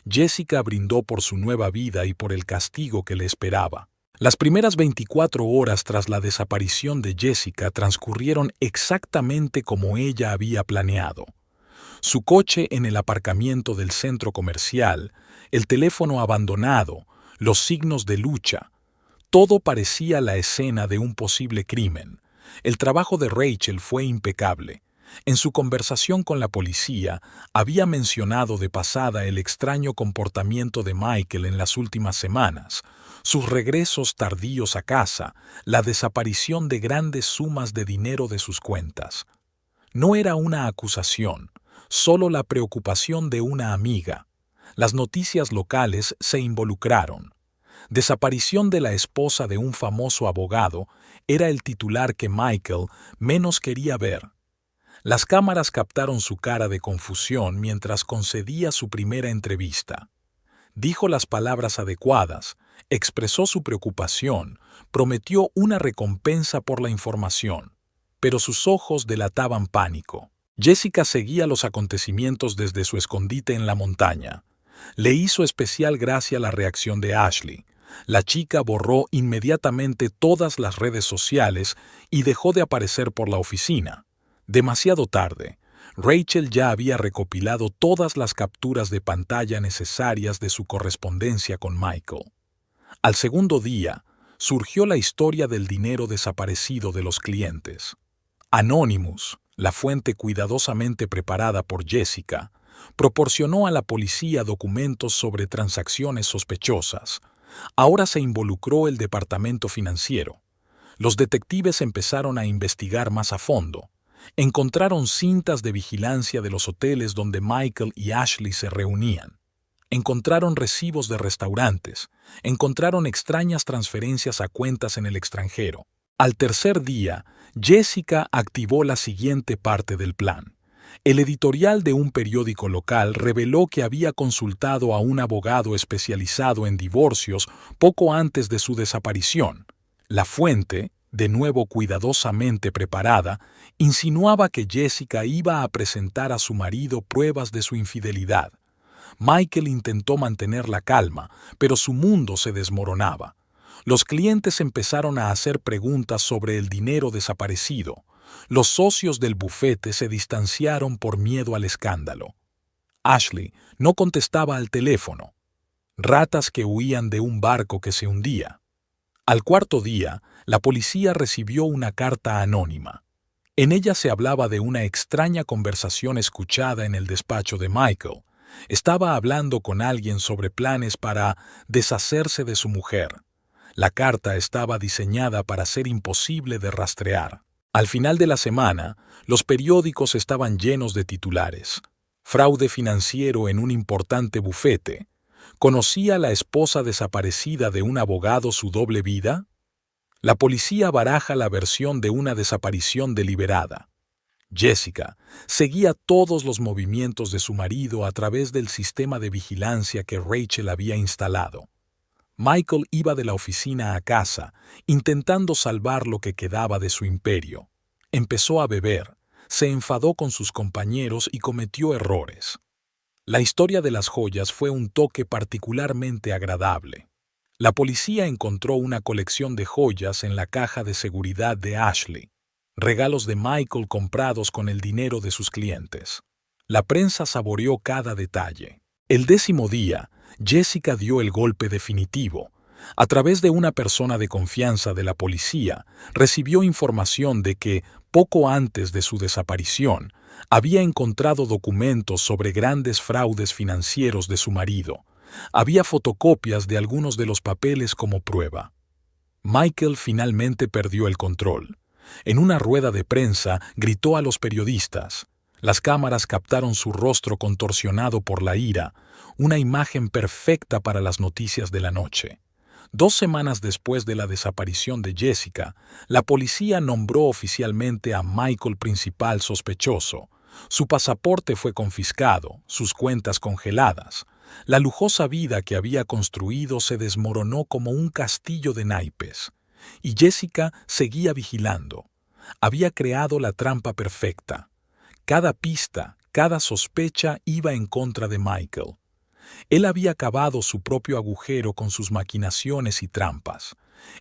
Speaker 1: Jessica brindó por su nueva vida y por el castigo que le esperaba. Las primeras 24 horas tras la desaparición de Jessica transcurrieron exactamente como ella había planeado. Su coche en el aparcamiento del centro comercial, el teléfono abandonado, los signos de lucha. Todo parecía la escena de un posible crimen. El trabajo de Rachel fue impecable. En su conversación con la policía, había mencionado de pasada el extraño comportamiento de Michael en las últimas semanas, sus regresos tardíos a casa, la desaparición de grandes sumas de dinero de sus cuentas. No era una acusación, solo la preocupación de una amiga. Las noticias locales se involucraron. Desaparición de la esposa de un famoso abogado era el titular que Michael menos quería ver. Las cámaras captaron su cara de confusión mientras concedía su primera entrevista. Dijo las palabras adecuadas, expresó su preocupación, prometió una recompensa por la información, pero sus ojos delataban pánico. Jessica seguía los acontecimientos desde su escondite en la montaña. Le hizo especial gracia la reacción de Ashley. La chica borró inmediatamente todas las redes sociales y dejó de aparecer por la oficina. Demasiado tarde, Rachel ya había recopilado todas las capturas de pantalla necesarias de su correspondencia con Michael. Al segundo día, surgió la historia del dinero desaparecido de los clientes. Anonymous, la fuente cuidadosamente preparada por Jessica, proporcionó a la policía documentos sobre transacciones sospechosas. Ahora se involucró el departamento financiero. Los detectives empezaron a investigar más a fondo. Encontraron cintas de vigilancia de los hoteles donde Michael y Ashley se reunían. Encontraron recibos de restaurantes. Encontraron extrañas transferencias a cuentas en el extranjero. Al tercer día, Jessica activó la siguiente parte del plan. El editorial de un periódico local reveló que había consultado a un abogado especializado en divorcios poco antes de su desaparición. La fuente, de nuevo cuidadosamente preparada, insinuaba que Jessica iba a presentar a su marido pruebas de su infidelidad. Michael intentó mantener la calma, pero su mundo se desmoronaba. Los clientes empezaron a hacer preguntas sobre el dinero desaparecido. Los socios del bufete se distanciaron por miedo al escándalo. Ashley no contestaba al teléfono. Ratas que huían de un barco que se hundía. Al cuarto día, la policía recibió una carta anónima. En ella se hablaba de una extraña conversación escuchada en el despacho de Michael. Estaba hablando con alguien sobre planes para deshacerse de su mujer. La carta estaba diseñada para ser imposible de rastrear. Al final de la semana, los periódicos estaban llenos de titulares. Fraude financiero en un importante bufete. ¿Conocía la esposa desaparecida de un abogado su doble vida? La policía baraja la versión de una desaparición deliberada. Jessica seguía todos los movimientos de su marido a través del sistema de vigilancia que Rachel había instalado. Michael iba de la oficina a casa, intentando salvar lo que quedaba de su imperio. Empezó a beber, se enfadó con sus compañeros y cometió errores. La historia de las joyas fue un toque particularmente agradable. La policía encontró una colección de joyas en la caja de seguridad de Ashley, regalos de Michael comprados con el dinero de sus clientes. La prensa saboreó cada detalle. El 10º día, Jessica dio el golpe definitivo. A través de una persona de confianza de la policía, recibió información de que, poco antes de su desaparición, había encontrado documentos sobre grandes fraudes financieros de su marido. Había fotocopias de algunos de los papeles como prueba. Michael finalmente perdió el control. En una rueda de prensa gritó a los periodistas. Las cámaras captaron su rostro contorsionado por la ira, una imagen perfecta para las noticias de la noche. 2 semanas después de la desaparición de Jessica, la policía nombró oficialmente a Michael principal sospechoso. Su pasaporte fue confiscado, sus cuentas congeladas. La lujosa vida que había construido se desmoronó como un castillo de naipes. Y Jessica seguía vigilando. Había creado la trampa perfecta. Cada pista, cada sospecha iba en contra de Michael. Él había cavado su propio agujero con sus maquinaciones y trampas.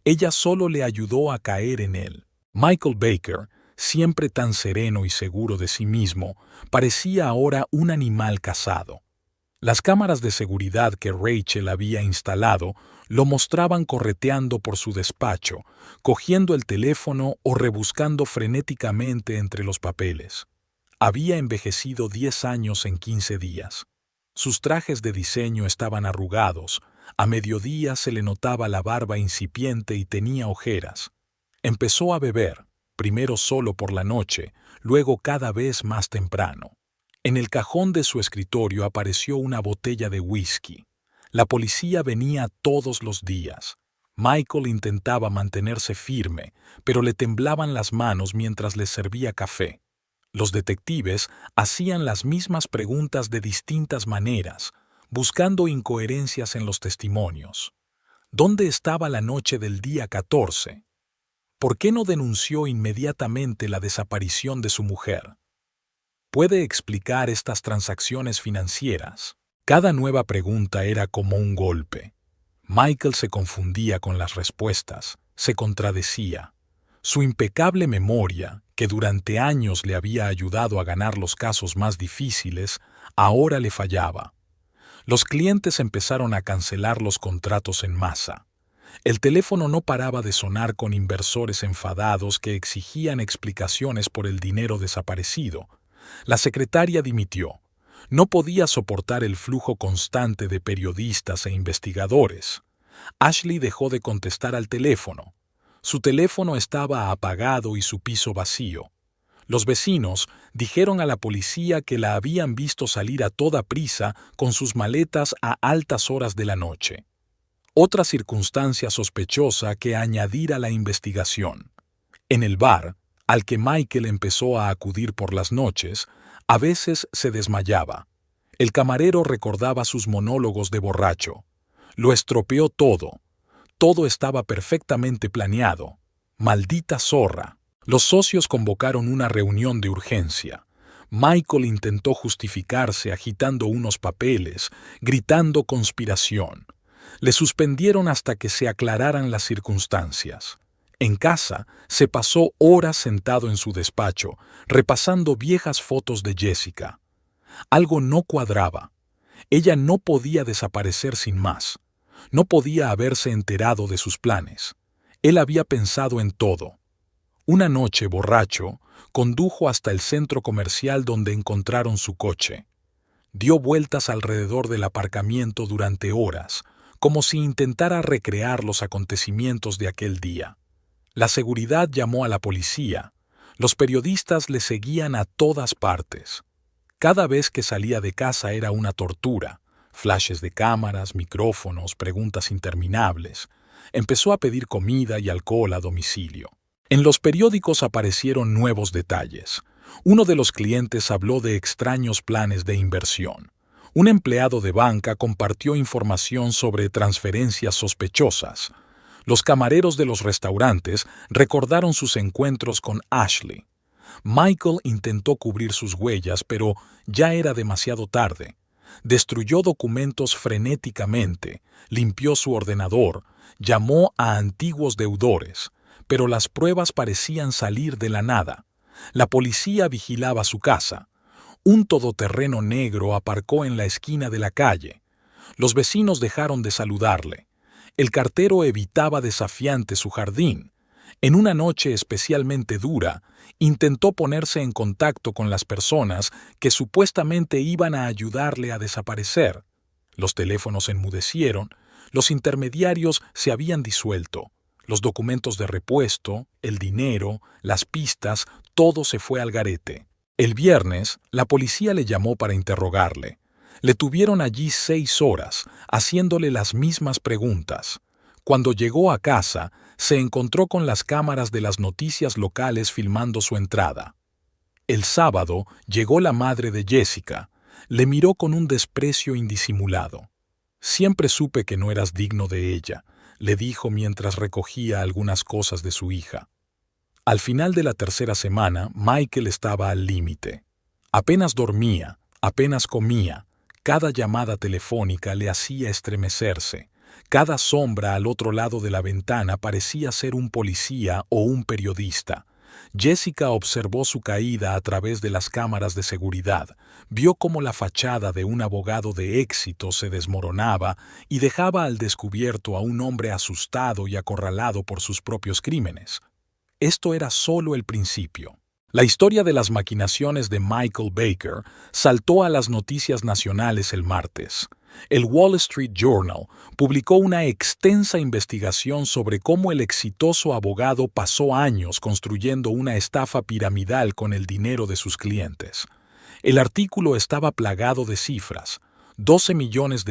Speaker 1: Ella solo le ayudó a caer en él. Michael Baker, siempre tan sereno y seguro de sí mismo, parecía ahora un animal cazado. Las cámaras de seguridad que Rachel había instalado lo mostraban correteando por su despacho, cogiendo el teléfono o rebuscando frenéticamente entre los papeles. Había envejecido 10 años en 15 días. Sus trajes de diseño estaban arrugados, a mediodía se le notaba la barba incipiente y tenía ojeras. Empezó a beber, primero solo por la noche, luego cada vez más temprano. En el cajón de su escritorio apareció una botella de whisky. La policía venía todos los días. Michael intentaba mantenerse firme, pero le temblaban las manos mientras les servía café. Los detectives hacían las mismas preguntas de distintas maneras, buscando incoherencias en los testimonios. ¿Dónde estaba la noche del día 14? ¿Por qué no denunció inmediatamente la desaparición de su mujer? ¿Puede explicar estas transacciones financieras? Cada nueva pregunta era como un golpe. Michael se confundía con las respuestas, se contradecía. Su impecable memoria, que durante años le había ayudado a ganar los casos más difíciles, ahora le fallaba. Los clientes empezaron a cancelar los contratos en masa. El teléfono no paraba de sonar con inversores enfadados que exigían explicaciones por el dinero desaparecido. La secretaria dimitió. No podía soportar el flujo constante de periodistas e investigadores. Ashley dejó de contestar al teléfono. Su teléfono estaba apagado y su piso vacío. Los vecinos dijeron a la policía que la habían visto salir a toda prisa con sus maletas a altas horas de la noche. Otra circunstancia sospechosa que añadir a la investigación. En el bar, al que Michael empezó a acudir por las noches, a veces se desmayaba. El camarero recordaba sus monólogos de borracho. Lo estropeó todo. Todo estaba perfectamente planeado. Maldita zorra. Los socios convocaron una reunión de urgencia. Michael intentó justificarse agitando unos papeles, gritando conspiración. Le suspendieron hasta que se aclararan las circunstancias. En casa, se pasó horas sentado en su despacho, repasando viejas fotos de Jessica. Algo no cuadraba. Ella no podía desaparecer sin más. No podía haberse enterado de sus planes. Él había pensado en todo. Una noche, borracho, condujo hasta el centro comercial donde encontraron su coche. Dio vueltas alrededor del aparcamiento durante horas, como si intentara recrear los acontecimientos de aquel día. La seguridad llamó a la policía. Los periodistas le seguían a todas partes. Cada vez que salía de casa era una tortura. Flashes de cámaras, micrófonos, preguntas interminables. Empezó a pedir comida y alcohol a domicilio. En los periódicos aparecieron nuevos detalles. Uno de los clientes habló de extraños planes de inversión. Un empleado de banca compartió información sobre transferencias sospechosas. Los camareros de los restaurantes recordaron sus encuentros con Ashley. Michael intentó cubrir sus huellas, pero ya era demasiado tarde. Destruyó documentos frenéticamente, limpió su ordenador, llamó a antiguos deudores, pero las pruebas parecían salir de la nada. La policía vigilaba su casa. Un todoterreno negro aparcó en la esquina de la calle. Los vecinos dejaron de saludarle. El cartero evitaba desafiante su jardín. En una noche especialmente dura, intentó ponerse en contacto con las personas que supuestamente iban a ayudarle a desaparecer. Los teléfonos enmudecieron, los intermediarios se habían disuelto. Los documentos de repuesto, el dinero, las pistas, todo se fue al garete. El viernes, la policía le llamó para interrogarle. Le tuvieron allí 6 horas, haciéndole las mismas preguntas. Cuando llegó a casa, se encontró con las cámaras de las noticias locales filmando su entrada. El sábado llegó la madre de Jessica. Le miró con un desprecio indisimulado. «Siempre supe que no eras digno de ella», le dijo mientras recogía algunas cosas de su hija. Al final de la tercera semana, Michael estaba al límite. Apenas dormía, apenas comía. Cada llamada telefónica le hacía estremecerse. Cada sombra al otro lado de la ventana parecía ser un policía o un periodista. Jessica observó su caída a través de las cámaras de seguridad, vio cómo la fachada de un abogado de éxito se desmoronaba y dejaba al descubierto a un hombre asustado y acorralado por sus propios crímenes. Esto era solo el principio. La historia de las maquinaciones de Michael Baker saltó a las noticias nacionales el martes. El Wall Street Journal publicó una extensa investigación sobre cómo el exitoso abogado pasó años construyendo una estafa piramidal con el dinero de sus clientes. El artículo estaba plagado de cifras: $12 millones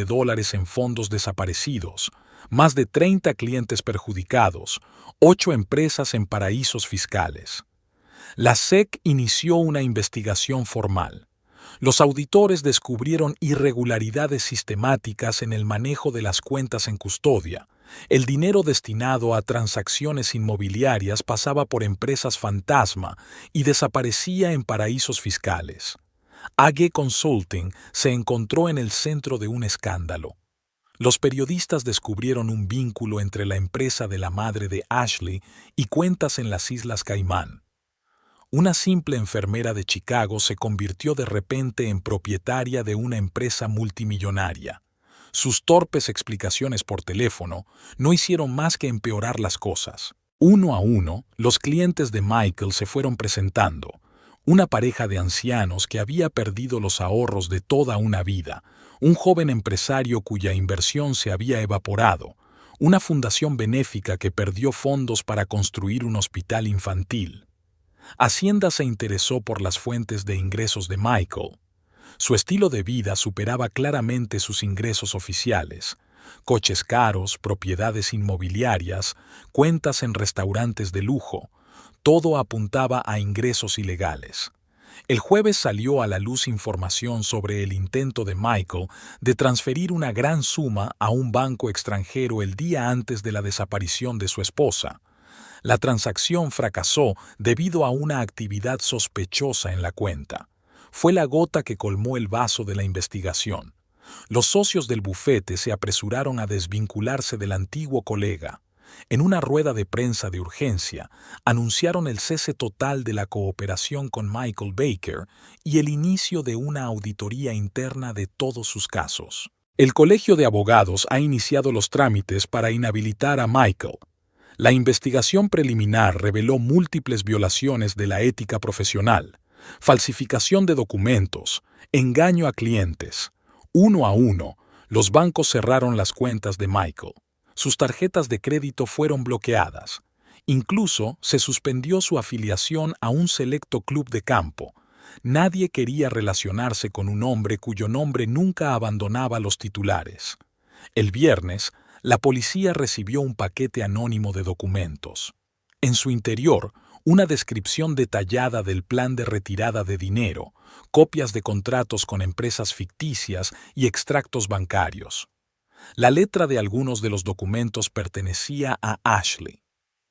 Speaker 1: en fondos desaparecidos, más de 30 clientes perjudicados, 8 empresas en paraísos fiscales. La SEC inició una investigación formal. Los auditores descubrieron irregularidades sistemáticas en el manejo de las cuentas en custodia. El dinero destinado a transacciones inmobiliarias pasaba por empresas fantasma y desaparecía en paraísos fiscales. AG Consulting se encontró en el centro de un escándalo. Los periodistas descubrieron un vínculo entre la empresa de la madre de Ashley y cuentas en las Islas Caimán. Una simple enfermera de Chicago se convirtió de repente en propietaria de una empresa multimillonaria. Sus torpes explicaciones por teléfono no hicieron más que empeorar las cosas. Uno a uno, los clientes de Michael se fueron presentando. Una pareja de ancianos que había perdido los ahorros de toda una vida, un joven empresario cuya inversión se había evaporado, una fundación benéfica que perdió fondos para construir un hospital infantil. Hacienda se interesó por las fuentes de ingresos de Michael. Su estilo de vida superaba claramente sus ingresos oficiales. Coches caros, propiedades inmobiliarias, cuentas en restaurantes de lujo, todo apuntaba a ingresos ilegales. El jueves salió a la luz información sobre el intento de Michael de transferir una gran suma a un banco extranjero el día antes de la desaparición de su esposa. La transacción fracasó debido a una actividad sospechosa en la cuenta. Fue la gota que colmó el vaso de la investigación. Los socios del bufete se apresuraron a desvincularse del antiguo colega. En una rueda de prensa de urgencia, anunciaron el cese total de la cooperación con Michael Baker y el inicio de una auditoría interna de todos sus casos. El Colegio de Abogados ha iniciado los trámites para inhabilitar a Michael. La investigación preliminar reveló múltiples violaciones de la ética profesional, falsificación de documentos, engaño a clientes. Uno a uno, los bancos cerraron las cuentas de Michael. Sus tarjetas de crédito fueron bloqueadas. Incluso se suspendió su afiliación a un selecto club de campo. Nadie quería relacionarse con un hombre cuyo nombre nunca abandonaba los titulares. El viernes, la policía recibió un paquete anónimo de documentos. En su interior, una descripción detallada del plan de retirada de dinero, copias de contratos con empresas ficticias y extractos bancarios. La letra de algunos de los documentos pertenecía a Ashley.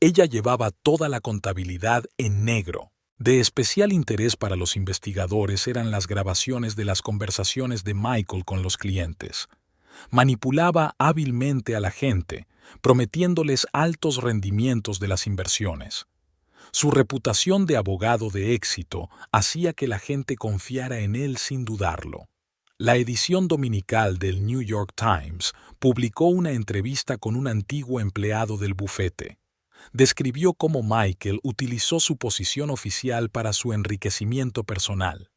Speaker 1: Ella llevaba toda la contabilidad en negro. De especial interés para los investigadores eran las grabaciones de las conversaciones de Michael con los clientes. Manipulaba hábilmente a la gente, prometiéndoles altos rendimientos de las inversiones. Su reputación de abogado de éxito hacía que la gente confiara en él sin dudarlo. La edición dominical del New York Times publicó una entrevista con un antiguo empleado del bufete. Describió cómo Michael utilizó su posición oficial para su enriquecimiento personal.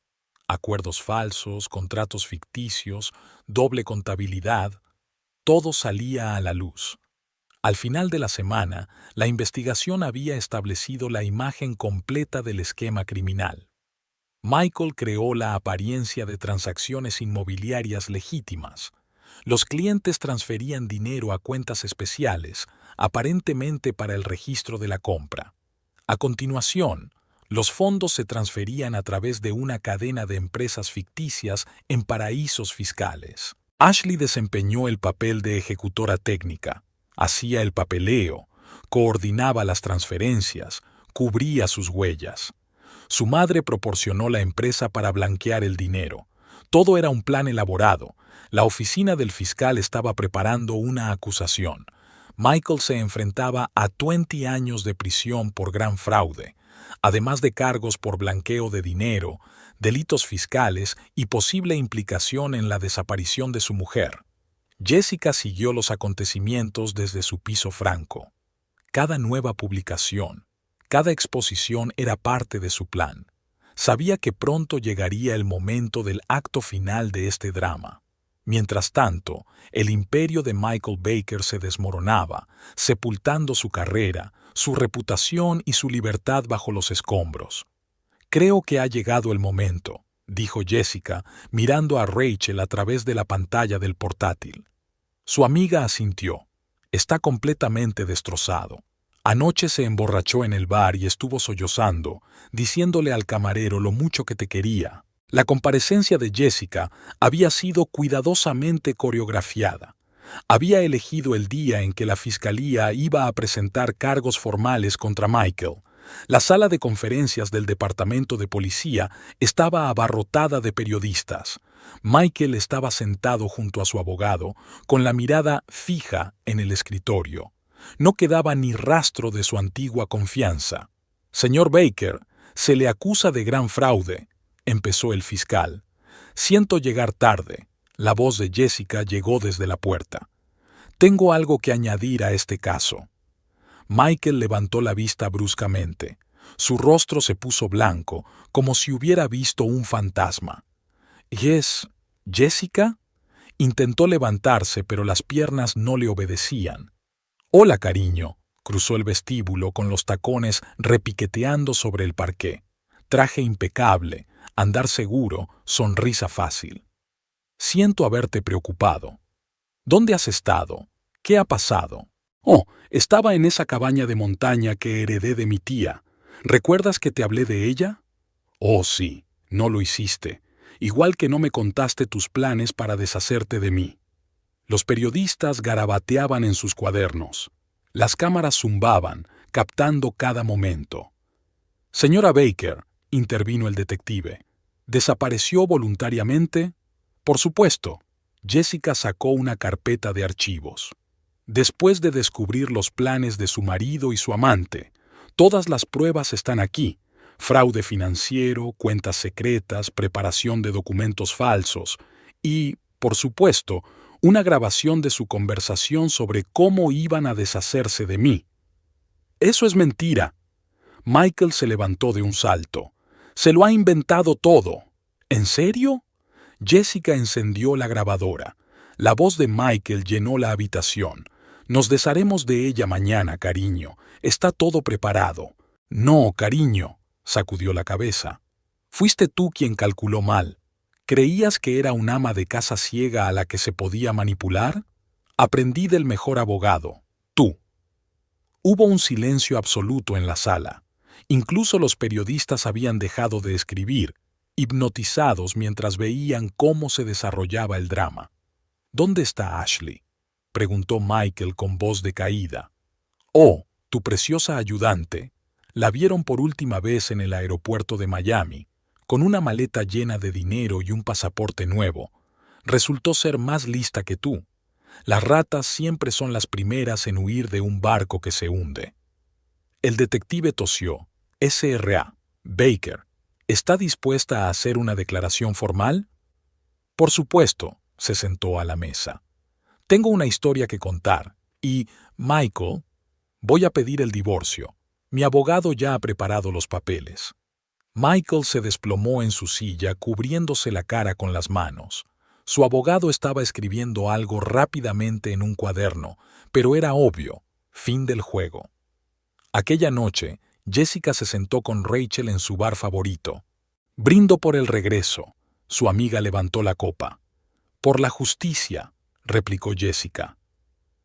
Speaker 1: Acuerdos falsos, contratos ficticios, doble contabilidad, todo salía a la luz. Al final de la semana, la investigación había establecido la imagen completa del esquema criminal. Michael creó la apariencia de transacciones inmobiliarias legítimas. Los clientes transferían dinero a cuentas especiales, aparentemente para el registro de la compra. A continuación, los fondos se transferían a través de una cadena de empresas ficticias en paraísos fiscales. Ashley desempeñó el papel de ejecutora técnica, hacía el papeleo, coordinaba las transferencias, cubría sus huellas. Su madre proporcionó la empresa para blanquear el dinero. Todo era un plan elaborado. La oficina del fiscal estaba preparando una acusación. Michael se enfrentaba a 20 años de prisión por gran fraude, además de cargos por blanqueo de dinero, delitos fiscales y posible implicación en la desaparición de su mujer. Jessica siguió los acontecimientos desde su piso franco. Cada nueva publicación, cada exposición era parte de su plan. Sabía que pronto llegaría el momento del acto final de este drama. Mientras tanto, el imperio de Michael Baker se desmoronaba, sepultando su carrera, su reputación y su libertad bajo los escombros. «Creo que ha llegado el momento», dijo Jessica, mirando a Rachel a través de la pantalla del portátil. Su amiga asintió. «Está completamente destrozado. Anoche se emborrachó en el bar y estuvo sollozando, diciéndole al camarero lo mucho que te quería. La comparecencia de Jessica había sido cuidadosamente coreografiada. Había elegido el día en que la fiscalía iba a presentar cargos formales contra Michael. La sala de conferencias del departamento de policía estaba abarrotada de periodistas. Michael estaba sentado junto a su abogado, con la mirada fija en el escritorio. No quedaba ni rastro de su antigua confianza. «Señor Baker, se le acusa de gran fraude», empezó el fiscal. «Siento llegar tarde». La voz de Jessica llegó desde la puerta. «Tengo algo que añadir a este caso». Michael levantó la vista bruscamente. Su rostro se puso blanco, como si hubiera visto un fantasma. «¿Y es Jessica?» Intentó levantarse, pero las piernas no le obedecían. «Hola, cariño», cruzó el vestíbulo con los tacones repiqueteando sobre el parqué. Traje impecable, andar seguro, sonrisa fácil. «Siento haberte preocupado. ¿Dónde has estado? ¿Qué ha pasado?» «Oh, estaba en esa cabaña de montaña que heredé de mi tía. ¿Recuerdas que te hablé de ella?» «Oh, sí, no lo hiciste. Igual que no me contaste tus planes para deshacerte de mí». Los periodistas garabateaban en sus cuadernos. Las cámaras zumbaban, captando cada momento. «Señora Baker», intervino el detective, «¿desapareció voluntariamente?» «Por supuesto». Jessica sacó una carpeta de archivos. «Después de descubrir los planes de su marido y su amante, todas las pruebas están aquí. Fraude financiero, cuentas secretas, preparación de documentos falsos y, por supuesto, una grabación de su conversación sobre cómo iban a deshacerse de mí». «Eso es mentira». Michael se levantó de un salto. «Se lo ha inventado todo». «¿En serio?» Jessica encendió la grabadora. La voz de Michael llenó la habitación. «Nos desharemos de ella mañana, cariño. Está todo preparado». «No, cariño», sacudió la cabeza. «Fuiste tú quien calculó mal. ¿Creías que era un ama de casa ciega a la que se podía manipular? Aprendí del mejor abogado, tú». Hubo un silencio absoluto en la sala. Incluso los periodistas habían dejado de escribir, hipnotizados mientras veían cómo se desarrollaba el drama. «¿Dónde está Ashley?», preguntó Michael con voz decaída. «Oh, tu preciosa ayudante. La vieron por última vez en el aeropuerto de Miami, con una maleta llena de dinero y un pasaporte nuevo. Resultó ser más lista que tú. Las ratas siempre son las primeras en huir de un barco que se hunde». El detective tosió. «S.R.A. Baker, ¿está dispuesta a hacer una declaración formal?» «Por supuesto», se sentó a la mesa. «Tengo una historia que contar y, Michael, voy a pedir el divorcio. Mi abogado ya ha preparado los papeles». Michael se desplomó en su silla, cubriéndose la cara con las manos. Su abogado estaba escribiendo algo rápidamente en un cuaderno, pero era obvio, fin del juego. Aquella noche, Jessica se sentó con Rachel en su bar favorito. «Brindo por el regreso». Su amiga levantó la copa. «Por la justicia», replicó Jessica.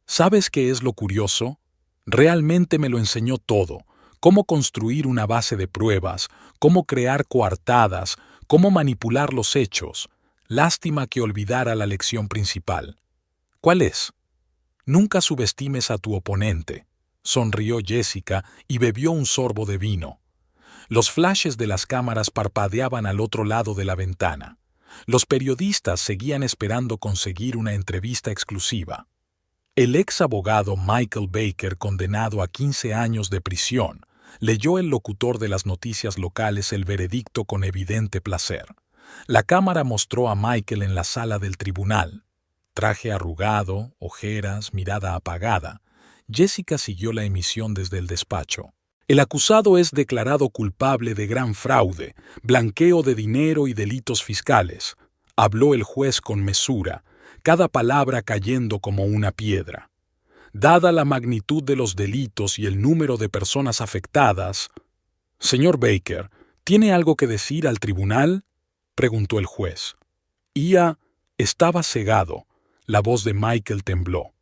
Speaker 1: «¿Sabes qué es lo curioso? Realmente me lo enseñó todo. Cómo construir una base de pruebas, cómo crear coartadas, cómo manipular los hechos. Lástima que olvidara la lección principal». «¿Cuál es?» «Nunca subestimes a tu oponente», sonrió Jessica y bebió un sorbo de vino. Los flashes de las cámaras parpadeaban al otro lado de la ventana. Los periodistas seguían esperando conseguir una entrevista exclusiva. El ex abogado Michael Baker, condenado a 15 años de prisión, leyó el locutor de las noticias locales el veredicto con evidente placer. La cámara mostró a Michael en la sala del tribunal. Traje arrugado, ojeras, mirada apagada. Jessica siguió la emisión desde el despacho. «El acusado es declarado culpable de gran fraude, blanqueo de dinero y delitos fiscales», habló el juez con mesura, cada palabra cayendo como una piedra. «Dada la magnitud de los delitos y el número de personas afectadas...» «Señor Baker, ¿tiene algo que decir al tribunal?», preguntó el juez. Ia estaba cegado. La voz de Michael tembló.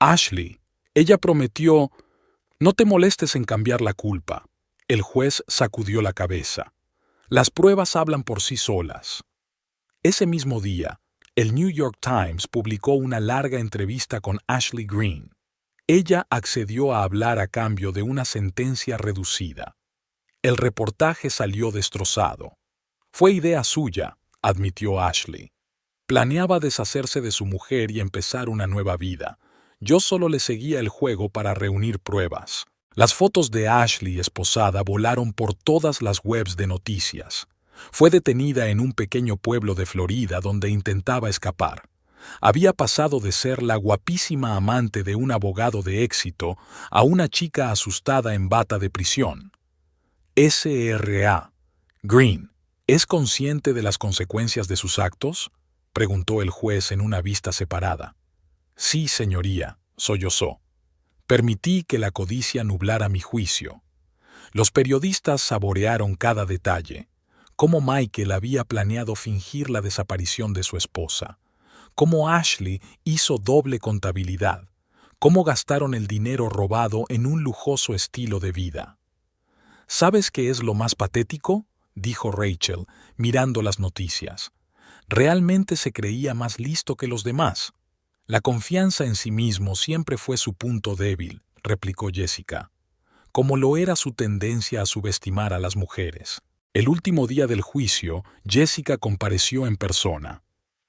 Speaker 1: «Ashley, ella prometió...» No te molestes en cambiar la culpa. El juez sacudió la cabeza. Las pruebas hablan por sí solas. Ese mismo día, el New York Times publicó una larga entrevista con Ashley Greene. Ella accedió a hablar a cambio de una sentencia reducida. El reportaje salió destrozado. Fue idea suya, admitió Ashley. Planeaba deshacerse de su mujer y empezar una nueva vida. Yo solo le seguía el juego para reunir pruebas. Las fotos de Ashley esposada volaron por todas las webs de noticias. Fue detenida en un pequeño pueblo de Florida donde intentaba escapar. Había pasado de ser la guapísima amante de un abogado de éxito a una chica asustada en bata de prisión. S.R.A. Greene, ¿es consciente de las consecuencias de sus actos?, preguntó el juez en una vista separada. Sí, señoría, sollozó. Permití que la codicia nublara mi juicio. Los periodistas saborearon cada detalle. Cómo Michael había planeado fingir la desaparición de su esposa. Cómo Ashley hizo doble contabilidad. Cómo gastaron el dinero robado en un lujoso estilo de vida. ¿Sabes qué es lo más patético?, dijo Rachel, mirando las noticias. Realmente se creía más listo que los demás. La confianza en sí mismo siempre fue su punto débil, replicó Jessica, como lo era su tendencia a subestimar a las mujeres. El último día del juicio, Jessica compareció en persona.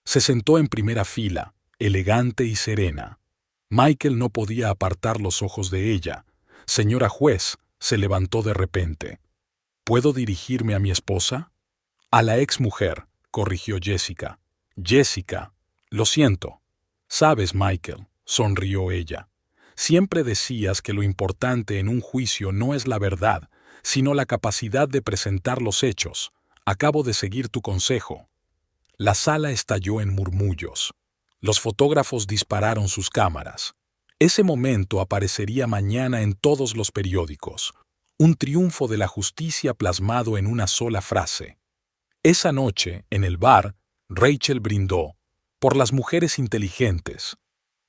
Speaker 1: Se sentó en primera fila, elegante y serena. Michael no podía apartar los ojos de ella. Señora juez, se levantó de repente. ¿Puedo dirigirme a mi esposa? A la exmujer, corrigió Jessica. Jessica, lo siento. Sabes, Michael, sonrió ella. Siempre decías que lo importante en un juicio no es la verdad, sino la capacidad de presentar los hechos. Acabo de seguir tu consejo. La sala estalló en murmullos. Los fotógrafos dispararon sus cámaras. Ese momento aparecería mañana en todos los periódicos. Un triunfo de la justicia plasmado en una sola frase. Esa noche, en el bar, Rachel brindó. Por las mujeres inteligentes.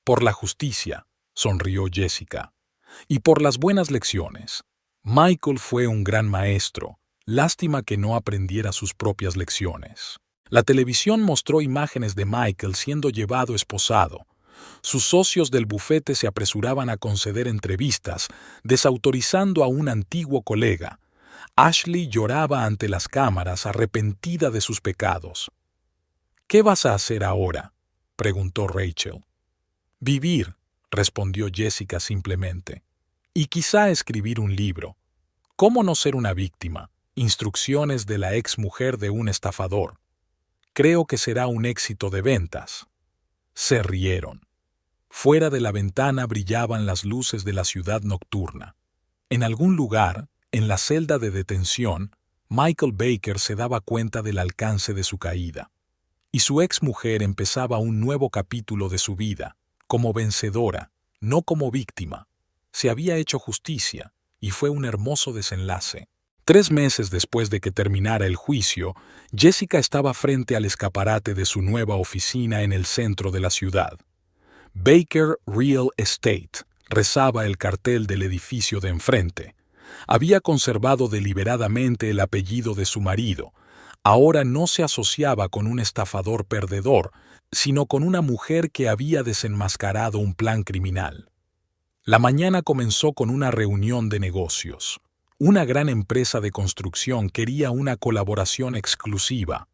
Speaker 1: Por la justicia, sonrió Jessica. Y por las buenas lecciones. Michael fue un gran maestro. Lástima que no aprendiera sus propias lecciones. La televisión mostró imágenes de Michael siendo llevado esposado. Sus socios del bufete se apresuraban a conceder entrevistas, desautorizando a un antiguo colega. Ashley lloraba ante las cámaras, arrepentida de sus pecados. ¿Qué vas a hacer ahora?, preguntó Rachel. Vivir, respondió Jessica simplemente. Y quizá escribir un libro. ¿Cómo no ser una víctima? Instrucciones de la exmujer de un estafador. Creo que será un éxito de ventas. Se rieron. Fuera de la ventana brillaban las luces de la ciudad nocturna. En algún lugar, en la celda de detención, Michael Baker se daba cuenta del alcance de su caída. Y su exmujer empezaba un nuevo capítulo de su vida, como vencedora, no como víctima. Se había hecho justicia, y fue un hermoso desenlace. 3 meses después de que terminara el juicio, Jessica estaba frente al escaparate de su nueva oficina en el centro de la ciudad. Baker Real Estate, rezaba el cartel del edificio de enfrente. Había conservado deliberadamente el apellido de su marido. Ahora no se asociaba con un estafador perdedor, sino con una mujer que había desenmascarado un plan criminal. La mañana comenzó con una reunión de negocios. Una gran empresa de construcción quería una colaboración exclusiva.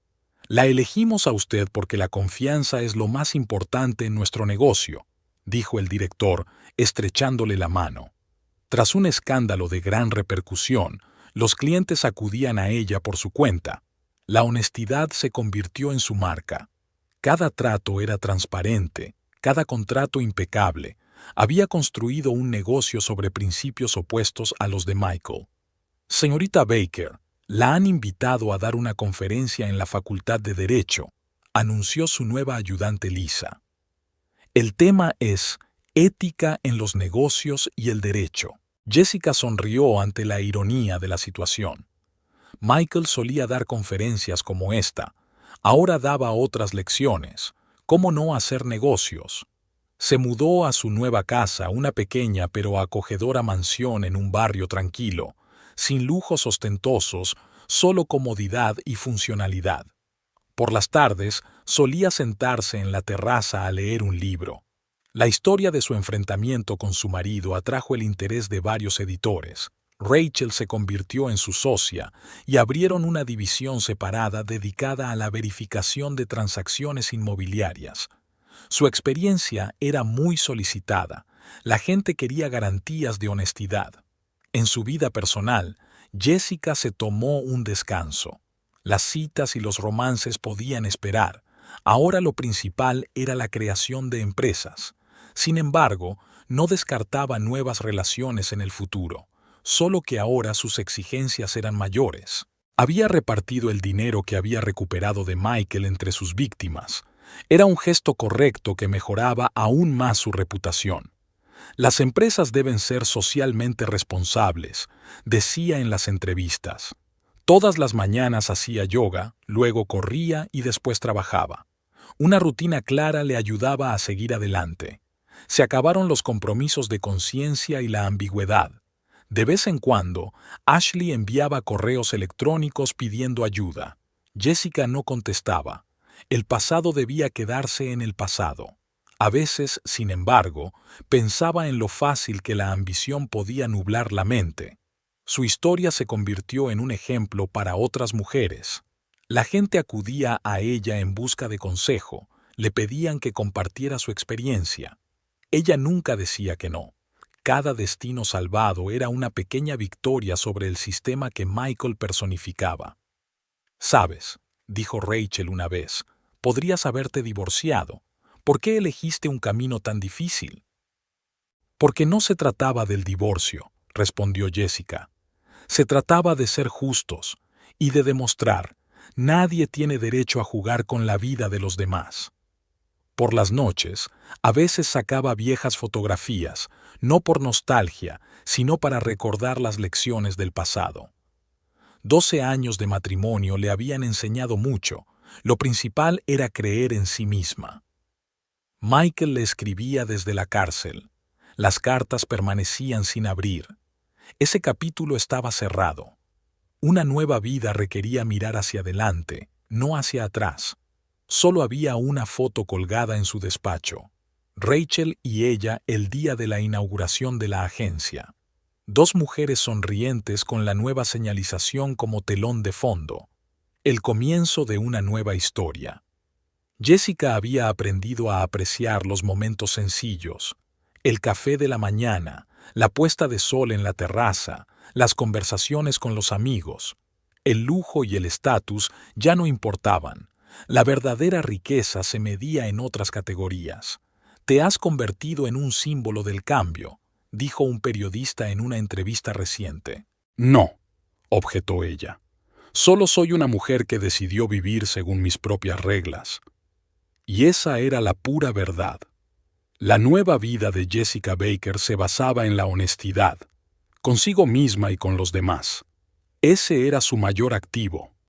Speaker 1: La elegimos a usted porque la confianza es lo más importante en nuestro negocio, dijo el director, estrechándole la mano. Tras un escándalo de gran repercusión, los clientes acudían a ella por su cuenta. La honestidad se convirtió en su marca. Cada trato era transparente, cada contrato impecable. Había construido un negocio sobre principios opuestos a los de Michael. Señorita Baker, la han invitado a dar una conferencia en la Facultad de Derecho, anunció su nueva ayudante Lisa. El tema es ética en los negocios y el derecho. Jessica sonrió ante la ironía de la situación. Michael solía dar conferencias como esta. Ahora daba otras lecciones. ¿Cómo no hacer negocios? Se mudó a su nueva casa, una pequeña pero acogedora mansión en un barrio tranquilo, sin lujos ostentosos, solo comodidad y funcionalidad. Por las tardes solía sentarse en la terraza a leer un libro. La historia de su enfrentamiento con su marido atrajo el interés de varios editores. Rachel se convirtió en su socia y abrieron una división separada dedicada a la verificación de transacciones inmobiliarias. Su experiencia era muy solicitada. La gente quería garantías de honestidad. En su vida personal, Jessica se tomó un descanso. Las citas y los romances podían esperar. Ahora lo principal era la creación de empresas. Sin embargo, no descartaba nuevas relaciones en el futuro, solo que ahora sus exigencias eran mayores. Había repartido el dinero que había recuperado de Michael entre sus víctimas. Era un gesto correcto que mejoraba aún más su reputación. Las empresas deben ser socialmente responsables, decía en las entrevistas. Todas las mañanas hacía yoga, luego corría y después trabajaba. Una rutina clara le ayudaba a seguir adelante. Se acabaron los compromisos de conciencia y la ambigüedad. De vez en cuando, Ashley enviaba correos electrónicos pidiendo ayuda. Jessica no contestaba. El pasado debía quedarse en el pasado. A veces, sin embargo, pensaba en lo fácil que la ambición podía nublar la mente. Su historia se convirtió en un ejemplo para otras mujeres. La gente acudía a ella en busca de consejo, le pedían que compartiera su experiencia. Ella nunca decía que no. Cada destino salvado era una pequeña victoria sobre el sistema que Michael personificaba. «Sabes», dijo Rachel una vez, «podrías haberte divorciado. ¿Por qué elegiste un camino tan difícil?» «Porque no se trataba del divorcio», respondió Jessica. «Se trataba de ser justos y de demostrar, nadie tiene derecho a jugar con la vida de los demás». Por las noches, a veces sacaba viejas fotografías, no por nostalgia, sino para recordar las lecciones del pasado. 12 años de matrimonio le habían enseñado mucho. Lo principal era creer en sí misma. Michael le escribía desde la cárcel. Las cartas permanecían sin abrir. Ese capítulo estaba cerrado. Una nueva vida requería mirar hacia adelante, no hacia atrás. Solo había una foto colgada en su despacho. Rachel y ella el día de la inauguración de la agencia. Dos mujeres sonrientes con la nueva señalización como telón de fondo. El comienzo de una nueva historia. Jessica había aprendido a apreciar los momentos sencillos. El café de la mañana, la puesta de sol en la terraza, las conversaciones con los amigos. El lujo y el estatus ya no importaban. La verdadera riqueza se medía en otras categorías. «Te has convertido en un símbolo del cambio», dijo un periodista en una entrevista reciente. «No», objetó ella. «Solo soy una mujer que decidió vivir según mis propias reglas». Y esa era la pura verdad. La nueva vida de Jessica Baker se basaba en la honestidad, consigo misma y con los demás. Ese era su mayor activo.